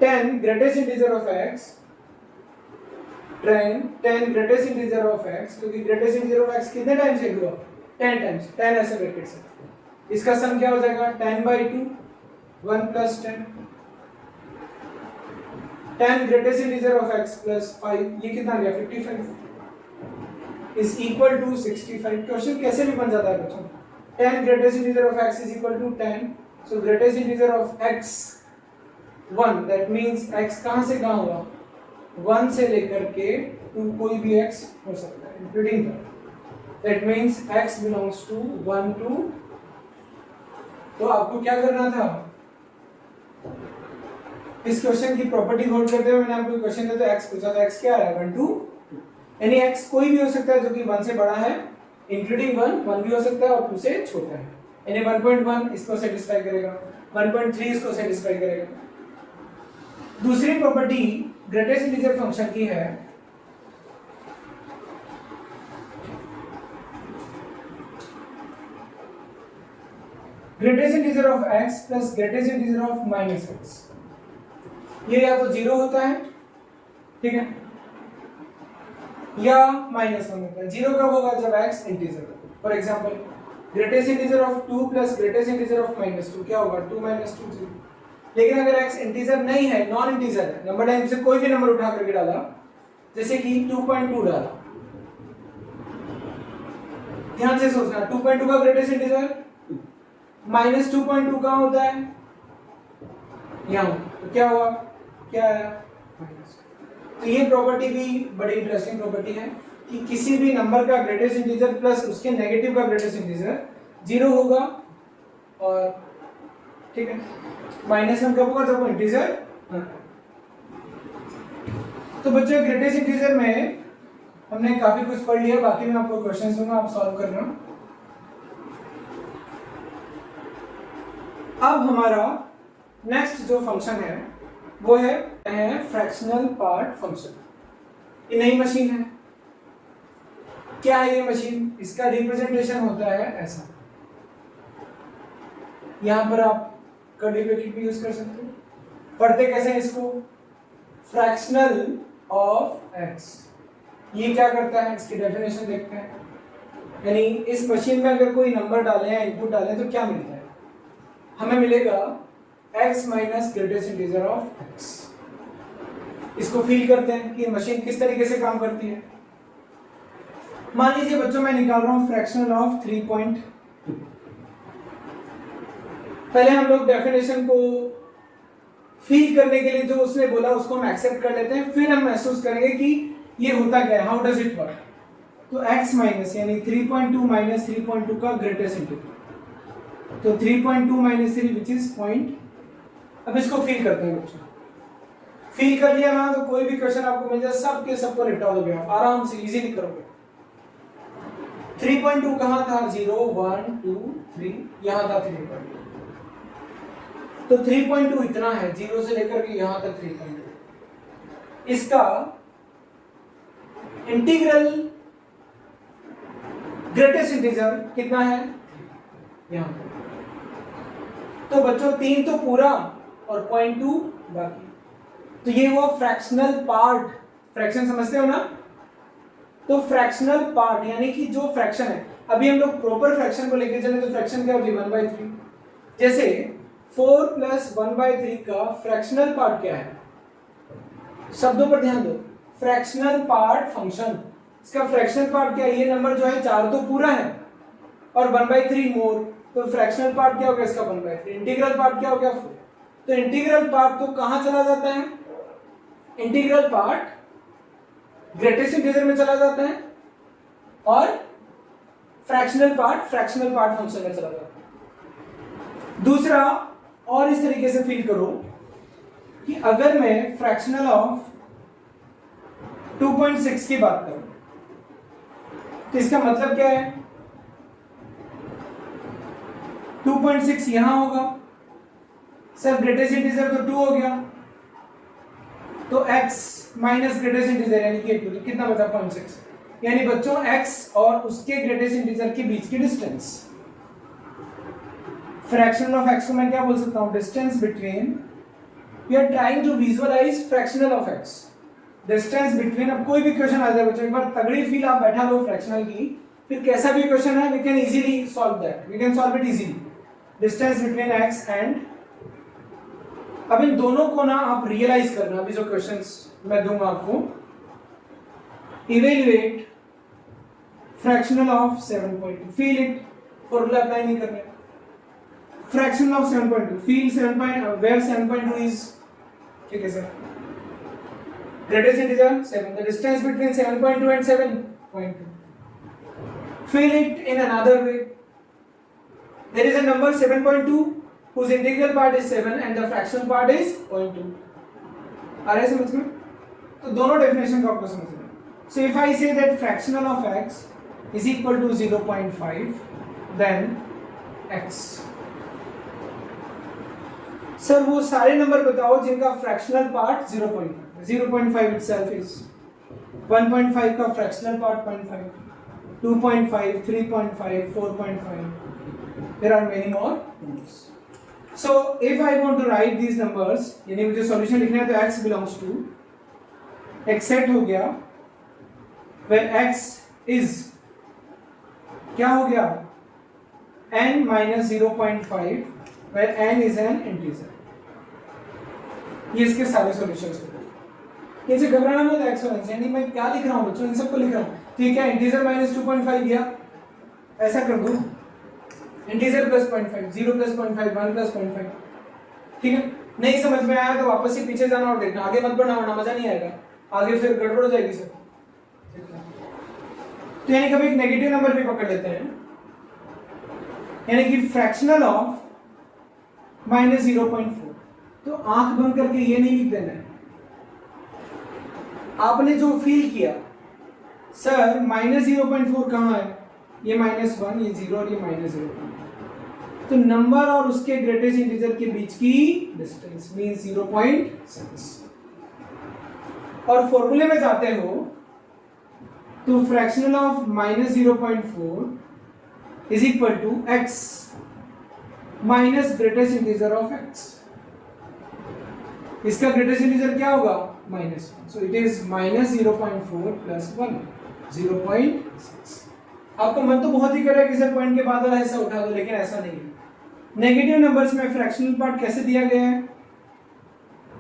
10 greatest integer of x, 10 greatest integer of x, क्योंकि greatest integer of x कितने times है? 10 times, 10 ऐसे brackets है। इसका सम क्या हो जाएगा? 10/2 1 plus 10, 10 greatest integer of x plus 5, ये कितना आ गया 55 इज इक्वल टू 65। क्वेश्चन कैसे भी बन जाता है बच्चों, 10 greatest integer of x is equal to 10, so greatest integer of x 1, that means x कहां से कहां होगा? 1 से लेकर के 2, कोई भी x हो सकता है including that means x belongs to 1 2। तो आपको क्या करना था? इस क्वेश्चन की प्रॉपर्टी होल्ड करते हुए मैंने आपको क्वेश्चन दिया था, x पूछा था, x क्या है? 1 2, यानी x कोई भी हो सकता है जो कि 1 से बड़ा है, इंक्लूडिंग 1 भी हो सकता है और 2 से छोटा है, यानी 1.1 इसको सेटिस्फाई करेगा, 1.3 इसको सेटिस्फाई करेगा। दूसरी प्रॉपर्टी ग्रेटेस्ट इंटीजर फंक्शन की है, greatest integer of x plus greatest integer of minus x। ये या तो 0 होता है, ठीक है, या -1 होता है। 0 कब होगा? जब x इंटीजर हो। For example greatest integer of 2 plus greatest integer of -2 क्या होगा? 2 - 2 0। लेकिन अगर x इंटीजर नहीं है, नॉन इंटीजर है, नंबर टाइम से कोई भी नंबर उठा करके डाला, जैसे कि 2.2 डाला, ध्यान से सोचना, 2.2 का ग्रेटेस्ट इंटीजर -2.2 कहां होता है? यहां। तो क्या हुआ? क्या आया? तो ये प्रॉपर्टी भी बड़ी इंटरेस्टिंग प्रॉपर्टी है कि किसी भी नंबर का ग्रेटेस्ट इंटीजर प्लस उसके नेगेटिव का ग्रेटेस्ट इंटीजर 0 होगा, और ठीक है, -1 कब होगा? जब वो इंटीजर। तो बच्चों ग्रेटेस्ट इंटीजर में हमने काफी कुछ पढ़ लिया, बाकी मैं आपको क्वेश्चन दूंगा, आप सॉल्व करना। अब हमारा नेक्स्ट जो फंक्शन है वो है फ्रैक्शनल पार्ट फंक्शन। ये नई मशीन है। क्या है ये मशीन? इसका रिप्रेजेंटेशन होता है ऐसा, यहां पर आप कर्ली ब्रैकेट भी यूज कर सकते हो। पढ़ते कैसे हैं इसको? Fractional of x। ये क्या करता है? इसकी डेफिनेशन देखते हैं। यानी इस मशीन में अगर कोई नंबर डालें या इनपुट डालें तो क्या मिलता है? हमें मिलेगा x minus greatest integer of x। इसको फील करते हैं कि मशीन किस तरीके से काम करती है। मान लीजिए बच्चों मैं निकाल रहा हूं फ्रैक्शनल ऑफ 3.2। पहले हम लोग डेफिनेशन को फील करने के लिए जो उसने बोला उसको हम एक्सेप्ट कर लेते हैं, फिर हम महसूस करेंगे कि ये होता क्या है, हाउ डज इट वर्क। तो x माइनस यानी 3.2 माइनस 3.2 का ग्रेटेस्ट इंटीजर, तो 3.2 माइनस 3 विच इज पॉइंट। अब इसको फील करते हैं बच्चों। फील कर लिया ना तो कोई भी क्वेश्चन आपको मिल जाए सब के सबको निपटा दोगे आप आराम से, इजीली करोगे। 3.2 कहां था, 0 1 2 3, यहां था 3.2। तो 3.2 इतना है, 0 से लेकर के यहां तक 3.2। इसका इंटीग्रल ग्रेटेस्ट इंटीजर कितना है, यहां पर। तो बच्चों 3 तो पूरा और 0.2 बाकी। तो ये हुआ फ्रैक्शनल पार्ट। फ्रैक्शन समझते हो ना, तो फ्रैक्शनल पार्ट यानी कि जो फ्रैक्शन है, अभी हम लोग प्रॉपर फ्रैक्शन को लेके चले तो फ्रैक्शन क्या होगी 1/3। जैसे 4 + 1/3 का फ्रैक्शनल पार्ट क्या है, शब्दों पर ध्यान दो, फ्रैक्शनल पार्ट फंक्शन। इसका फ्रैक्शनल पार्ट क्या है, ये नंबर जो है 4 तो पूरा है और 1/3 मोर, तो फ्रैक्शनल पार्ट क्या हो गया इसका 1/3। इंटीग्रल पार्ट क्या हो गया 4। तो इंटीग्रल पार्ट तो कहां चला जाता है, इंटीग्रल पार्ट ग्रेटेस्ट इंटीजर में चला जाता है और फ्रैक्शनल पार्ट फंक्शन में चला जाता है। दूसरा और इस तरीके से फील करो कि अगर मैं फ्रैक्शनल ऑफ 2.6 की बात करूं तो इसका मतलब क्या है, 2.6 यहां होगा, सर ग्रेटेस्ट इंटीजर तो 2 हो गया, तो x माइनस ग्रेटेस्ट इंटीजर यानी कि 2, तो कितना बचा 0.6। यानी बच्चों x और उसके ग्रेटेस्ट इंटीजर के बीच की डिस्टेंस, फ्रैक्शनल ऑफ x को मैं क्या बोल सकता हूं, distance between, we are trying to visualize fractional of x, distance between. अब कोई भी क्वेश्चन आ जाए बच्चों, एक बार तगड़ी फील आप बैठा लो फ्रैक्शनल की, फिर कैसा भी क्वेश्चन है we can easily solve that, we can solve it easily. Distance between x and, अब इन दोनों को ना आप रियलाइज करना। अभी जो क्वेश्चंस मैं दूंगा आपको, evaluate fractional of 7.2, feel it, formula apply नहीं करना। Fractional of 7.2, feel 7. Where 7.2 is, ठीक है sir, greatest integer 7, the distance between 7.2 and 7.2। Feel it in another way, there is a number 7.2 whose integral part is 7 and the fractional part is 0.2। आ रहा है समझ में? तो दोनों डेफिनेशन को आपको समझना है। So if I say that fractional of x is equal to 0.5, then x, sir वो सारे नंबर बताओ जिनका फ्रैक्शनल पार्ट 0.5, 0.5 itself is 1.5 का fractional part 0.5, 2.5, 3.5, 4.5, there are many more numbers। So if I want to write these numbers, यानी मुझे solution लिखना है तो x belongs to, x set हो गया, where x is क्या हो गया, n minus 0.5, where n is an integer। ये इसके सारे सॉल्यूशंस हो गए। इनसे घबराना मत x और n से, यानी मैं क्या लिख रहा हूँ बच्चों, इन सबको लिख रहा हूँ, ठीक है। इंटीजर माइनस 2.5 गया, ऐसा कर दो, इंटीजर प्लस 0.5, 0 प्लस 0.5, 1 प्लस 0.5, ठीक है। नहीं समझ में आया तो वापस से पीछे जाना और देखना, आगे मत बढ़ना वरना मजा नहीं आएगा, आगे फिर गड़बड़ हो जाएगी सब। तो यानी कभी एक नेगेटिव नंबर भी पकड़ लेते हैं, यानी कि फ्रैक्शनल ऑफ माइनस 0.4, तो आंख बंद करके ये नहीं लिख देना है। आपने जो फील किया, सर माइनस 0.4 कहां है, ये -1, ये 0 और ये -0, तो नंबर और उसके ग्रेटेस्ट इंटीजर के बीच की डिस्टेंस मींस 0.6। और फॉर्मूले में जाते हो तो fractional of -0.4 is equal to x minus greatest integer of x। इसका ग्रेटेस्ट इंटीजर क्या होगा, -1, सो इट इज -0.4 प्लस 1, 0.6। आपको मन तो बहुत ही कर रहा है कि सर पॉइंट के बाद वाला हिस्सा उठा दो, लेकिन ऐसा नहीं है। नेगेटिव नंबर्स में फ्रैक्शनल पार्ट कैसे दिया गया है,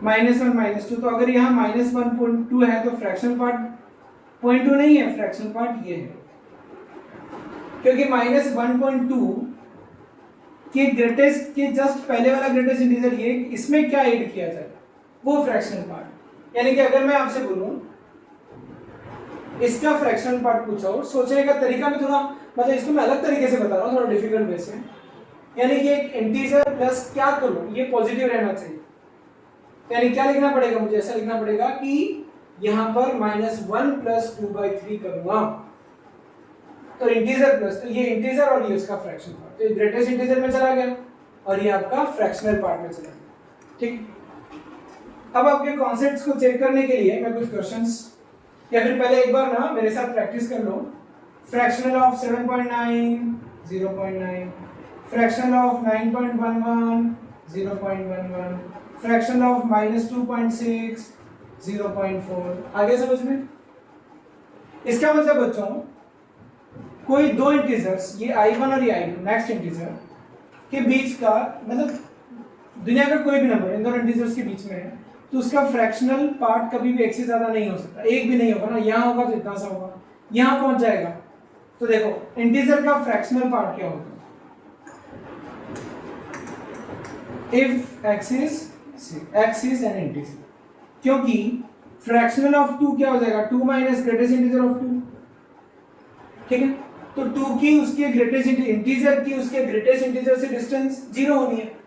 -1 -2। तो अगर यहाँ -1.2 है तो फ्रैक्शनल पार्ट 0.2 नहीं है, फ्रैक्शनल पार्ट ये है, क्योंकि -1.2 के ग्रेटेस्ट के जस्ट पहले वाला ग्रेटेस्ट इंटीजर ये, इसमें क्या ऐड किया जाए वो फ्रैक्शनल पार्ट। यानी कि अगर मैं आपसे बोलूं इसका फ्रैक्शनल पार्ट पूछा हो, सोचने का तरीका भी थोड़ा, मतलब इसको मैं अलग तरीके से बता रहा हूँ, थोड़ा डिफिकल्ट वे से। यानी कि एक इंटीजर प्लस क्या करूं, ये पॉजिटिव रहना चाहिए, यानी क्या लिखना पड़ेगा मुझे, ऐसा लिखना पड़ेगा कि यहां पर -1 + 2/3 करूंगा, तो इंटीजर प्लस, तो ये इंटीजर और ये उसका फ्रैक्शन पार्ट, तो ये ग्रेटेस्ट इंटीजर में चला गया और ये आपका फ्रैक्शनल पार्ट में चला गया। ठीक, अब आपके कॉन्सेप्ट्स को चेक करने के लिए मैं कुछ क्वेश्चंस, या फिर पहले एक बार ना मेरे साथ प्रैक्टिस कर लो। Fractional of 7.9 0.9, fractional of 9.11 0.11, fractional of -2.6 0.4। आगे समझ में? इसका मतलब बच्चों, कोई दो इंटीजर्स, ये i1 और ये i2 नेक्स्ट इंटीजर के बीच का, मतलब दुनिया का कोई भी नंबर इन दोनों इंटीजर्स के बीच में है, तो उसका फ्रैक्शनल पार्ट कभी भी एक से ज्यादा नहीं हो सकता, एक भी नहीं होगा ना, यहाँ होगा तो इतना सा होगा, यहाँ पहुंच जाएगा। तो देखो इंटीजर का फ्रैक्शनल पार्ट क्या होगा, if x is an integer, क्योंकि फ्रैक्शनल ऑफ 2 क्या हो जाएगा, 2 माइनस ग्रेटेस्ट इंटीजर ऑफ 2। ठीक है, तो 2 की उसके ग्रेटेस्ट इंटीजर की उसके ग्रेटेस्ट इंटीजर से डिस्टेंस 0 होनी है।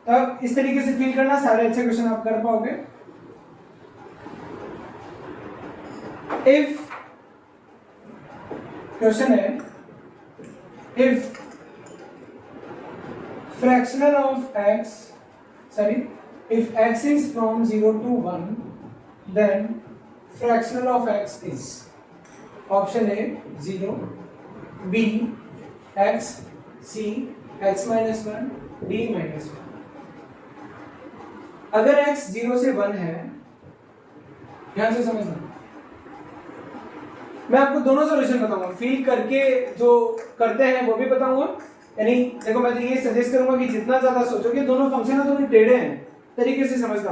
अब इस तरीके से फील करना, सारे अच्छे क्वेश्चन आप कर पाओगे। इफ क्वेश्चन है, if fractional of x, sorry, if x is from 0 to 1, then fractional of x is option A 0, B x, C x minus 1, D minus 1। अगर x 0 से 1 है, ध्यान से समझना, मैं आपको दोनों सॉल्यूशन बताऊंगा, फील करके जो करते हैं वो भी बताऊंगा। यानी देखो मैं तो ये सजेस्ट करूंगा कि जितना ज्यादा सोचोगे, दोनों फंक्शन है थोड़े टेढ़े हैं, तरीके से समझना।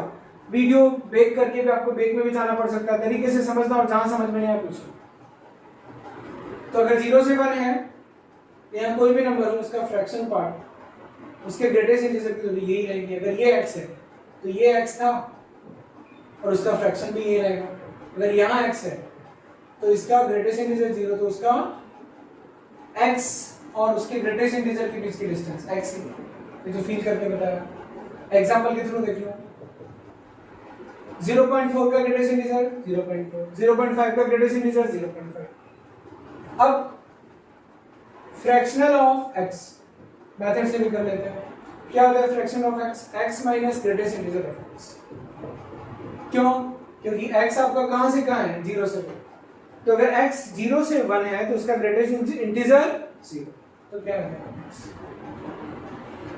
वीडियो बेक करके भी आपको बेक में भी जाना पड़ सकता है, तरीके से समझना, और जहां समझ में नहीं आया पूछो। तो अगर 0 से 1 है, यहाँ कोई भी नंबर हो, उसका फ्रैक्शन पार्ट उसके ग्रेटेस्ट इंटीजर की वैल्यू यही रहेगी। अगर ये x है तो ये x था और उसका फ्रैक्शन भी यही रहेगा। अगर यहाँ x है तो इसका ग्रेटेस्ट इंटीजर 0, तो उसका x और उसके ग्रेटेस्ट इंटीजर के बीच की डिस्टेंस x है। ये तो फील करके बताया, एग्जांपल के थ्रू देख लो। 0.4 का ग्रेटेस्ट इंटीजर 0.4, 0.5 का ग्रेटेस्ट इंटीजर 0.5। अब फ्रैक्शनल ऑफ x मेथड से भी कर लेते हैं। क्या होता है fraction of x, x minus greatest integer of x। क्यों? क्योंकि x आपका कहां से कहां है, 0 से 1। तो अगर x 0 से 1 है तो उसका ग्रेटेस्ट इंटीजर 0, तो क्या है?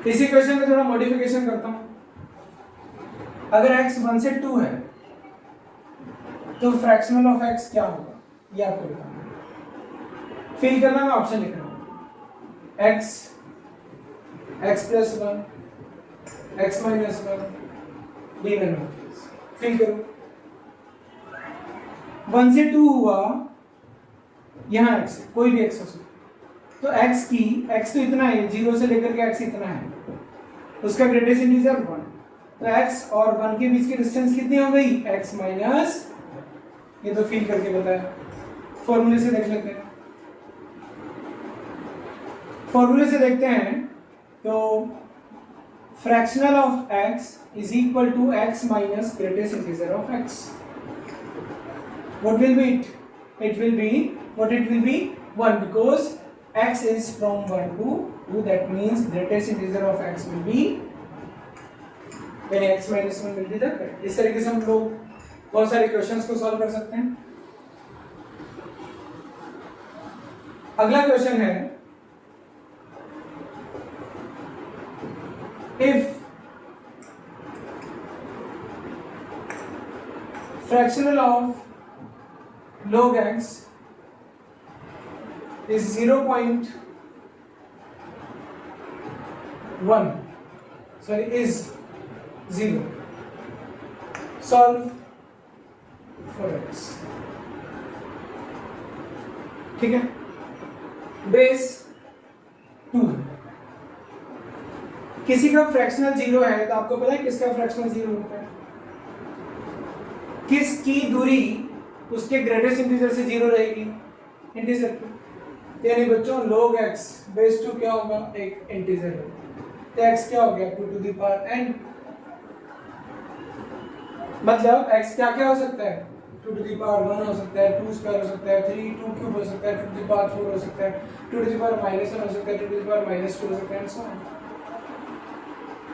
इसी क्वेश्चन में थोड़ा मॉडिफिकेशन करता हूं। अगर x 1 से 2 है तो फ्रैक्शनल ऑफ x क्या होगा, ये आपको बताना। फिल करना, मैं ऑप्शन लिख रहा हूं, x plus 1, x minus 1, d में फिल करो। 1 से 2 हुआ, यहाँ x कोई भी x हो सकता, तो x तो इतना है, 0 से लेकर के x इतना है, उसका ग्रेटेस्ट इंटीजर 1, तो x और 1 के बीच की डिस्टेंस कितनी हो गई, x माइनस, ये तो फील करके बताया। फॉर्मूले से देख लेते हैं, फॉर्मूले से देखते हैं तो fractional of x is equal to x minus greatest integer of x। what will be it? It will be, what it will be, 1, because x is from 1 to 2, that means greatest integer of x will be when x minus 1 will be the correct। इस तरीके से हम लोग बहुत सारे questions को solve कर सकते हैं। अगला क्वेश्चन है, if fractional of log x is 0.0 1 sorry is 0. Solve for x. ठीक है, बेस 2 किसी का फ्रैक्शनल 0 है तो आपको पता है किसका फ्रैक्शनल 0 होता है, किसकी दूरी उसके ग्रेटेस्ट इंटीजर से 0 रहेगी, इंटीजर पे। यानी बच्चों log x बेस 2 क्या होगा, एक इंटीजर है, तो x क्या हो गया 2 to the power n। मतलब x क्या क्या हो सकता है, 2 to the power 1 हो सकता है, 2 स्क्वायर हो सकता है, 3 2 क्यूब हो सकता है, 2 to the power 4 हो सकता है, 2 to the power -1 हो सकता है, 2 to the power -2 हो सकता है, and so on।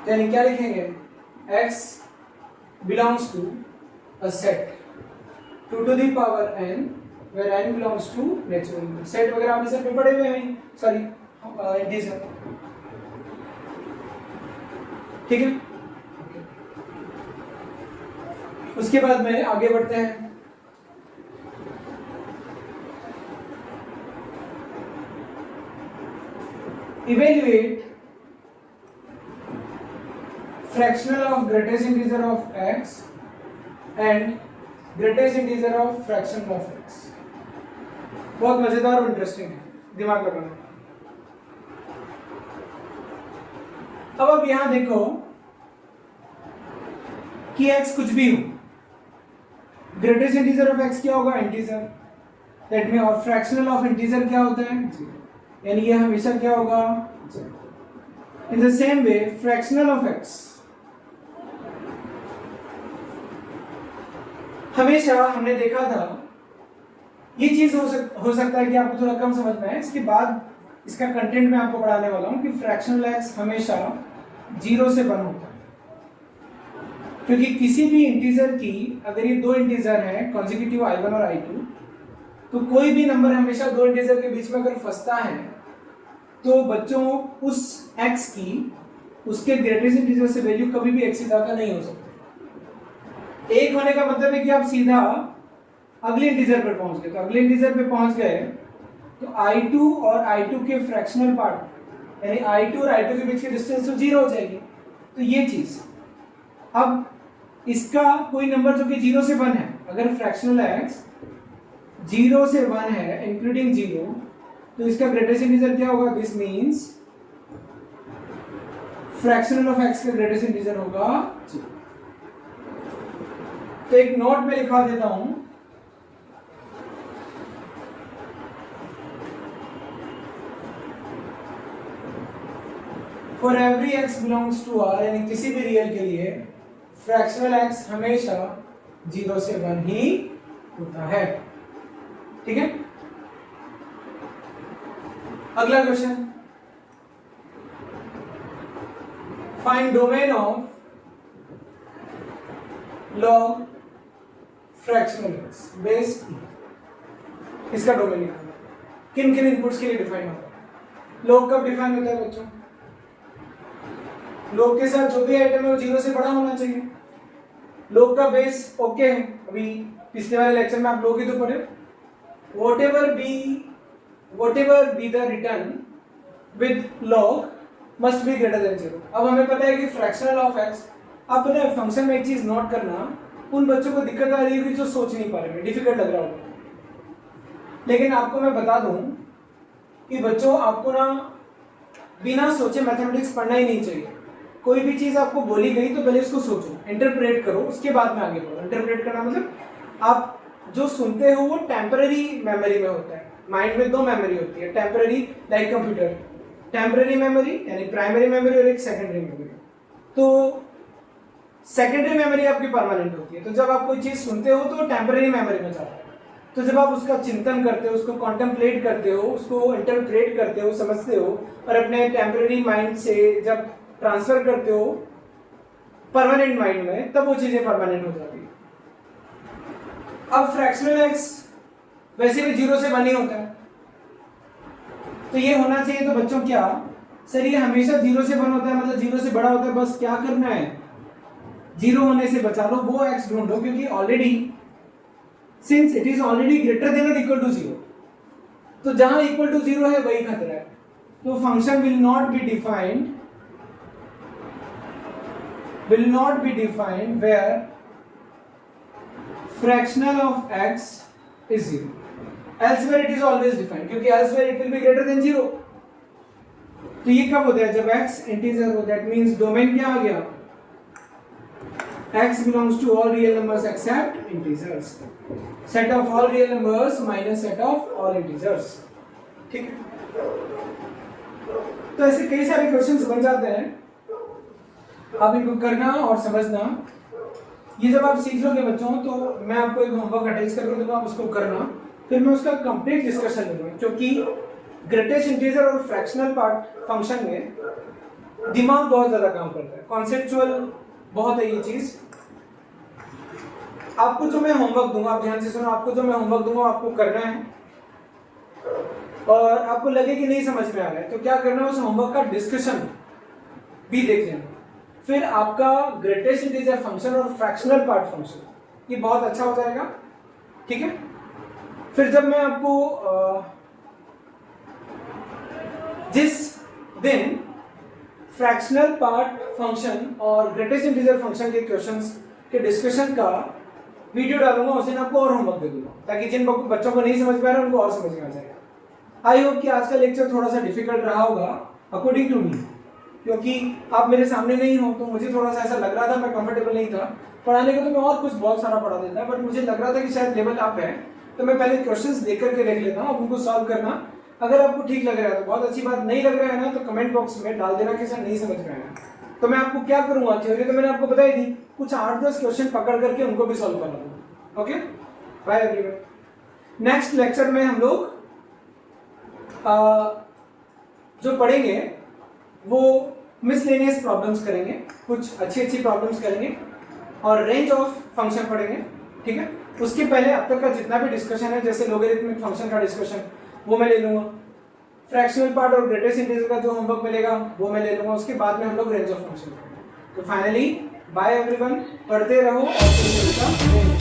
यानी क्या लिखेंगे, x belongs to a set 2 to the power n where n belongs to natural number। Set वगैरह आपने सब में पढ़े हुए हैं, सॉरी इंटीजर, ठीक है। उसके बाद में आगे बढ़ते हैं। Evaluate fractional of greatest integer of x and greatest integer of fraction of x। बहुत मजेदार और इंटरेस्टिंग है, दिमाग लगाना। अब यहां देखो कि x कुछ भी हो, ग्रेटेस्ट इंटीजर ऑफ x क्या होगा, इंटीजर, दैट मीन और फ्रैक्शनल ऑफ इंटीजर क्या होता है, यानी ये हमेशा क्या होगा, in the same way fractional of x हमेशा, हमने देखा था ये चीज हो सकता है कि आपको थोड़ा कम समझ में आए, इसके बाद इसका कंटेंट मैं आपको पढ़ाने वाला हूं कि फ्रैक्शनल x हमेशा 0 से 1 होता है, क्योंकि किसी भी इंटीजर की अगर ये दो इंटीजर हैं कॉन्जिक्यूटिव i1 और i2, तो कोई भी नंबर हमेशा दो इंटीजर के बीच में अगर फंसता है तो बच्चों उस x की उसके ग्रेटेस्ट इंटीजर से वैल्यू कभी भी x से ज्यादा नहीं हो सकती। एक होने का मतलब है कि आप सीधा अगले इंटीजर पर पहुंच गए, तो अगले इंटीजर पे पहुंच गए तो i2 और i2 के फ्रैक्शनल पार्ट यानी i2 और i2 के बीच की डिस्टेंस तो 0 हो जाएगी। तो ये चीज, अब इसका कोई नंबर जो कि 0 से 1 है, अगर फ्रैक्शनल x 0 से 1 है इंक्लूडिंग 0, तो इसका ग्रेटेस्ट इंटीजर क्या होगा, this means fractional of x का ग्रेटेस्ट इंटीजर होगा 0। तो एक नोट में लिखा देता हूं, for every x belongs to R, यानी किसी भी रियल के लिए फ्रैक्शनल x हमेशा 0 से 1 ही होता है, ठीक है। अगला question, find domain of log fractional x base e। इसका डोमेन निकालना, किन किन इनपुट्स के लिए डिफाइन होता है। लॉग कब डिफाइन होता है बच्चों, लॉग के साथ जो भी आइटम है वो 0 से बड़ा होना चाहिए। लॉग का बेस ओके है, अभी पिछले वाले लेक्चर में आप लोग ही तो पढ़े, whatever be the return with log must be greater than 0। अब हमें पता है कि फ्रैक्शनल ऑफ x, आप पता है फंक्शन में एक चीज नोट करना, उन बच्चों को दिक्कत आ रही होगी जो सोच नहीं पा रहे, डिफिकल्ट लग रहा होगा, लेकिन आपको मैं बता दूं कि बच्चों आपको ना बिना सोचे मैथमेटिक्स पढ़ना ही नहीं चाहिए। कोई भी चीज आपको बोली गई तो पहले उसको सोचो, इंटरप्रेट करो, उसके बाद में आगे बढ़ो। इंटरप्रेट करना मतलब आप जो सुनते हो वो टेम्पररी मेमोरी में होता है। माइंड में दो मेमोरी होती है, temporary like computer, temporary memory यानी प्राइमरी मेमोरी और एक सेकेंडरी मेमोरी। तो सेकेंडरी मेमोरी आपकी परमानेंट होती है, तो जब आप कोई चीज सुनते हो तो टेम्पररी मेमोरी में जाता है, तो जब आप उसका चिंतन करते हो, उसको कॉन्टेम्पलेट करते हो, उसको इंटरप्रेट करते हो, समझते हो और अपने टेम्पररी माइंड से जब ट्रांसफर करते हो परमानेंट माइंड में, तब वो चीजें परमानेंट हो जाती है। अब फ्रैक्शनल एक्स वैसे भी 0 से 1 ही होता है, तो ये होना चाहिए। तो बच्चों क्या सर, ये हमेशा 0 से 1 होता है, मतलब 0 से बड़ा होता है, बस क्या करना है 0 होने से बचा लो, वो एक्स ढूंढो, क्योंकि already since it is already greater than और इक्वल टू 0, तो जहां इक्वल टू 0 है वही खतरा है। तो function will not be defined will not be defined where fractional of x is 0. Elsewhere it is always defined, क्योंकि elsewhere it will be greater than 0. तो ये कब होता है? जब x इंटीजर हो. दैट मीन्स डोमेन क्या आ गया? x belongs to all real numbers except integers. Set of all real numbers minus set of all integers. ठीक है? तो ऐसे कई सारे क्वेश्चंस बन जाते हैं. आप इनको करना और समझना. ये जब आप सीख लोगे बच्चों, तो मैं आपको एक होमवर्क अटैच करके दूंगा, आप उसको करना. फिर मैं उसका कंप्लीट डिस्कशन लूंगा, क्योंकि ग्रेटेस्ट इंटीजर और फ्रैक्शनल पार्ट फंक्शन में दिमाग बहुत ज्यादा काम करता है. कॉन्सेप्चुअल बहुत है ये चीज. आपको जो मैं होमवर्क दूंगा, आप ध्यान से सुनो, आपको जो मैं होमवर्क दूंगा आपको करना है. और आपको लगे कि नहीं समझ में आ रहा है, तो क्या करना है, उस होमवर्क का डिस्कशन भी देख लेना. फिर आपका ग्रेटेस्ट इंटीजर फंक्शन और फ्रैक्शनल पार्ट फंक्शन ये बहुत अच्छा हो जाएगा. ठीक है? फिर जब मैं आपको जिस दिन फ्रैक्शनल पार्ट फंक्शन और ग्रेटेस्ट इंटीजर फंक्शन के क्वेश्चंस के डिस्कशन का वीडियो डालूंगा, उस दिन आपको और होमवर्क दे दूंगा, ताकि जिन बच्चों को नहीं समझ में आ रहा है उनको और समझ में आ जाएगा. आई होप कि आज का लेक्चर थोड़ा सा डिफिकल्ट रहा होगा अकॉर्डिंग टू मी, क्योंकि आप मेरे सामने नहीं हो, तो मुझे थोड़ा सा ऐसा लग रहा था, मैं कंफर्टेबल नहीं था पढ़ाने को, तो मैं और कुछ बहुत सारा पढ़ा देता, बट मुझे लग रहा था कि शायद लेवल अप है, तो मैं पहले क्वेश्चंस देख करके देख लेता हूँ, उनको सॉल्व करना. अगर आपको ठीक लग रहा है तो बहुत अच्छी बात, नहीं लग रहा है ना तो कमेंट बॉक्स में डाल देना कि सर नहीं समझ में आया. तो मैं आपको क्या करूँगा, थ्योरी तो मैंने आपको बताई थी, कुछ 8-10 क्वेश्चन पकड़ करके उनको भी सॉल्व करना दूंगा. Okay, bye everyone. Next lecture में हम लोग जो पढ़ेंगे वो मिसलेनियस प्रॉब्लम्स करेंगे, कुछ अच्छी प्रॉब्लम्स करेंगे और रेंज ऑफ फंक्शन पढ़ेंगे. ठीक है? उसके पहले अब तक का जितना भी डिस्कशन है, जैसे लोगरिथमिक फंक्शन का डिस्कशन वो मैं ले लूंगा, फ्रैक्शनल पार्ट और ग्रेटेस्ट इंटीजर का जो होमवर्क मिलेगा वो मैं ले लूंगा. उसके बाद में हम लोग रेंज ऑफ फंक्शन करेंगे. तो फाइनली बाय एवरीवन, पढ़ते रहो और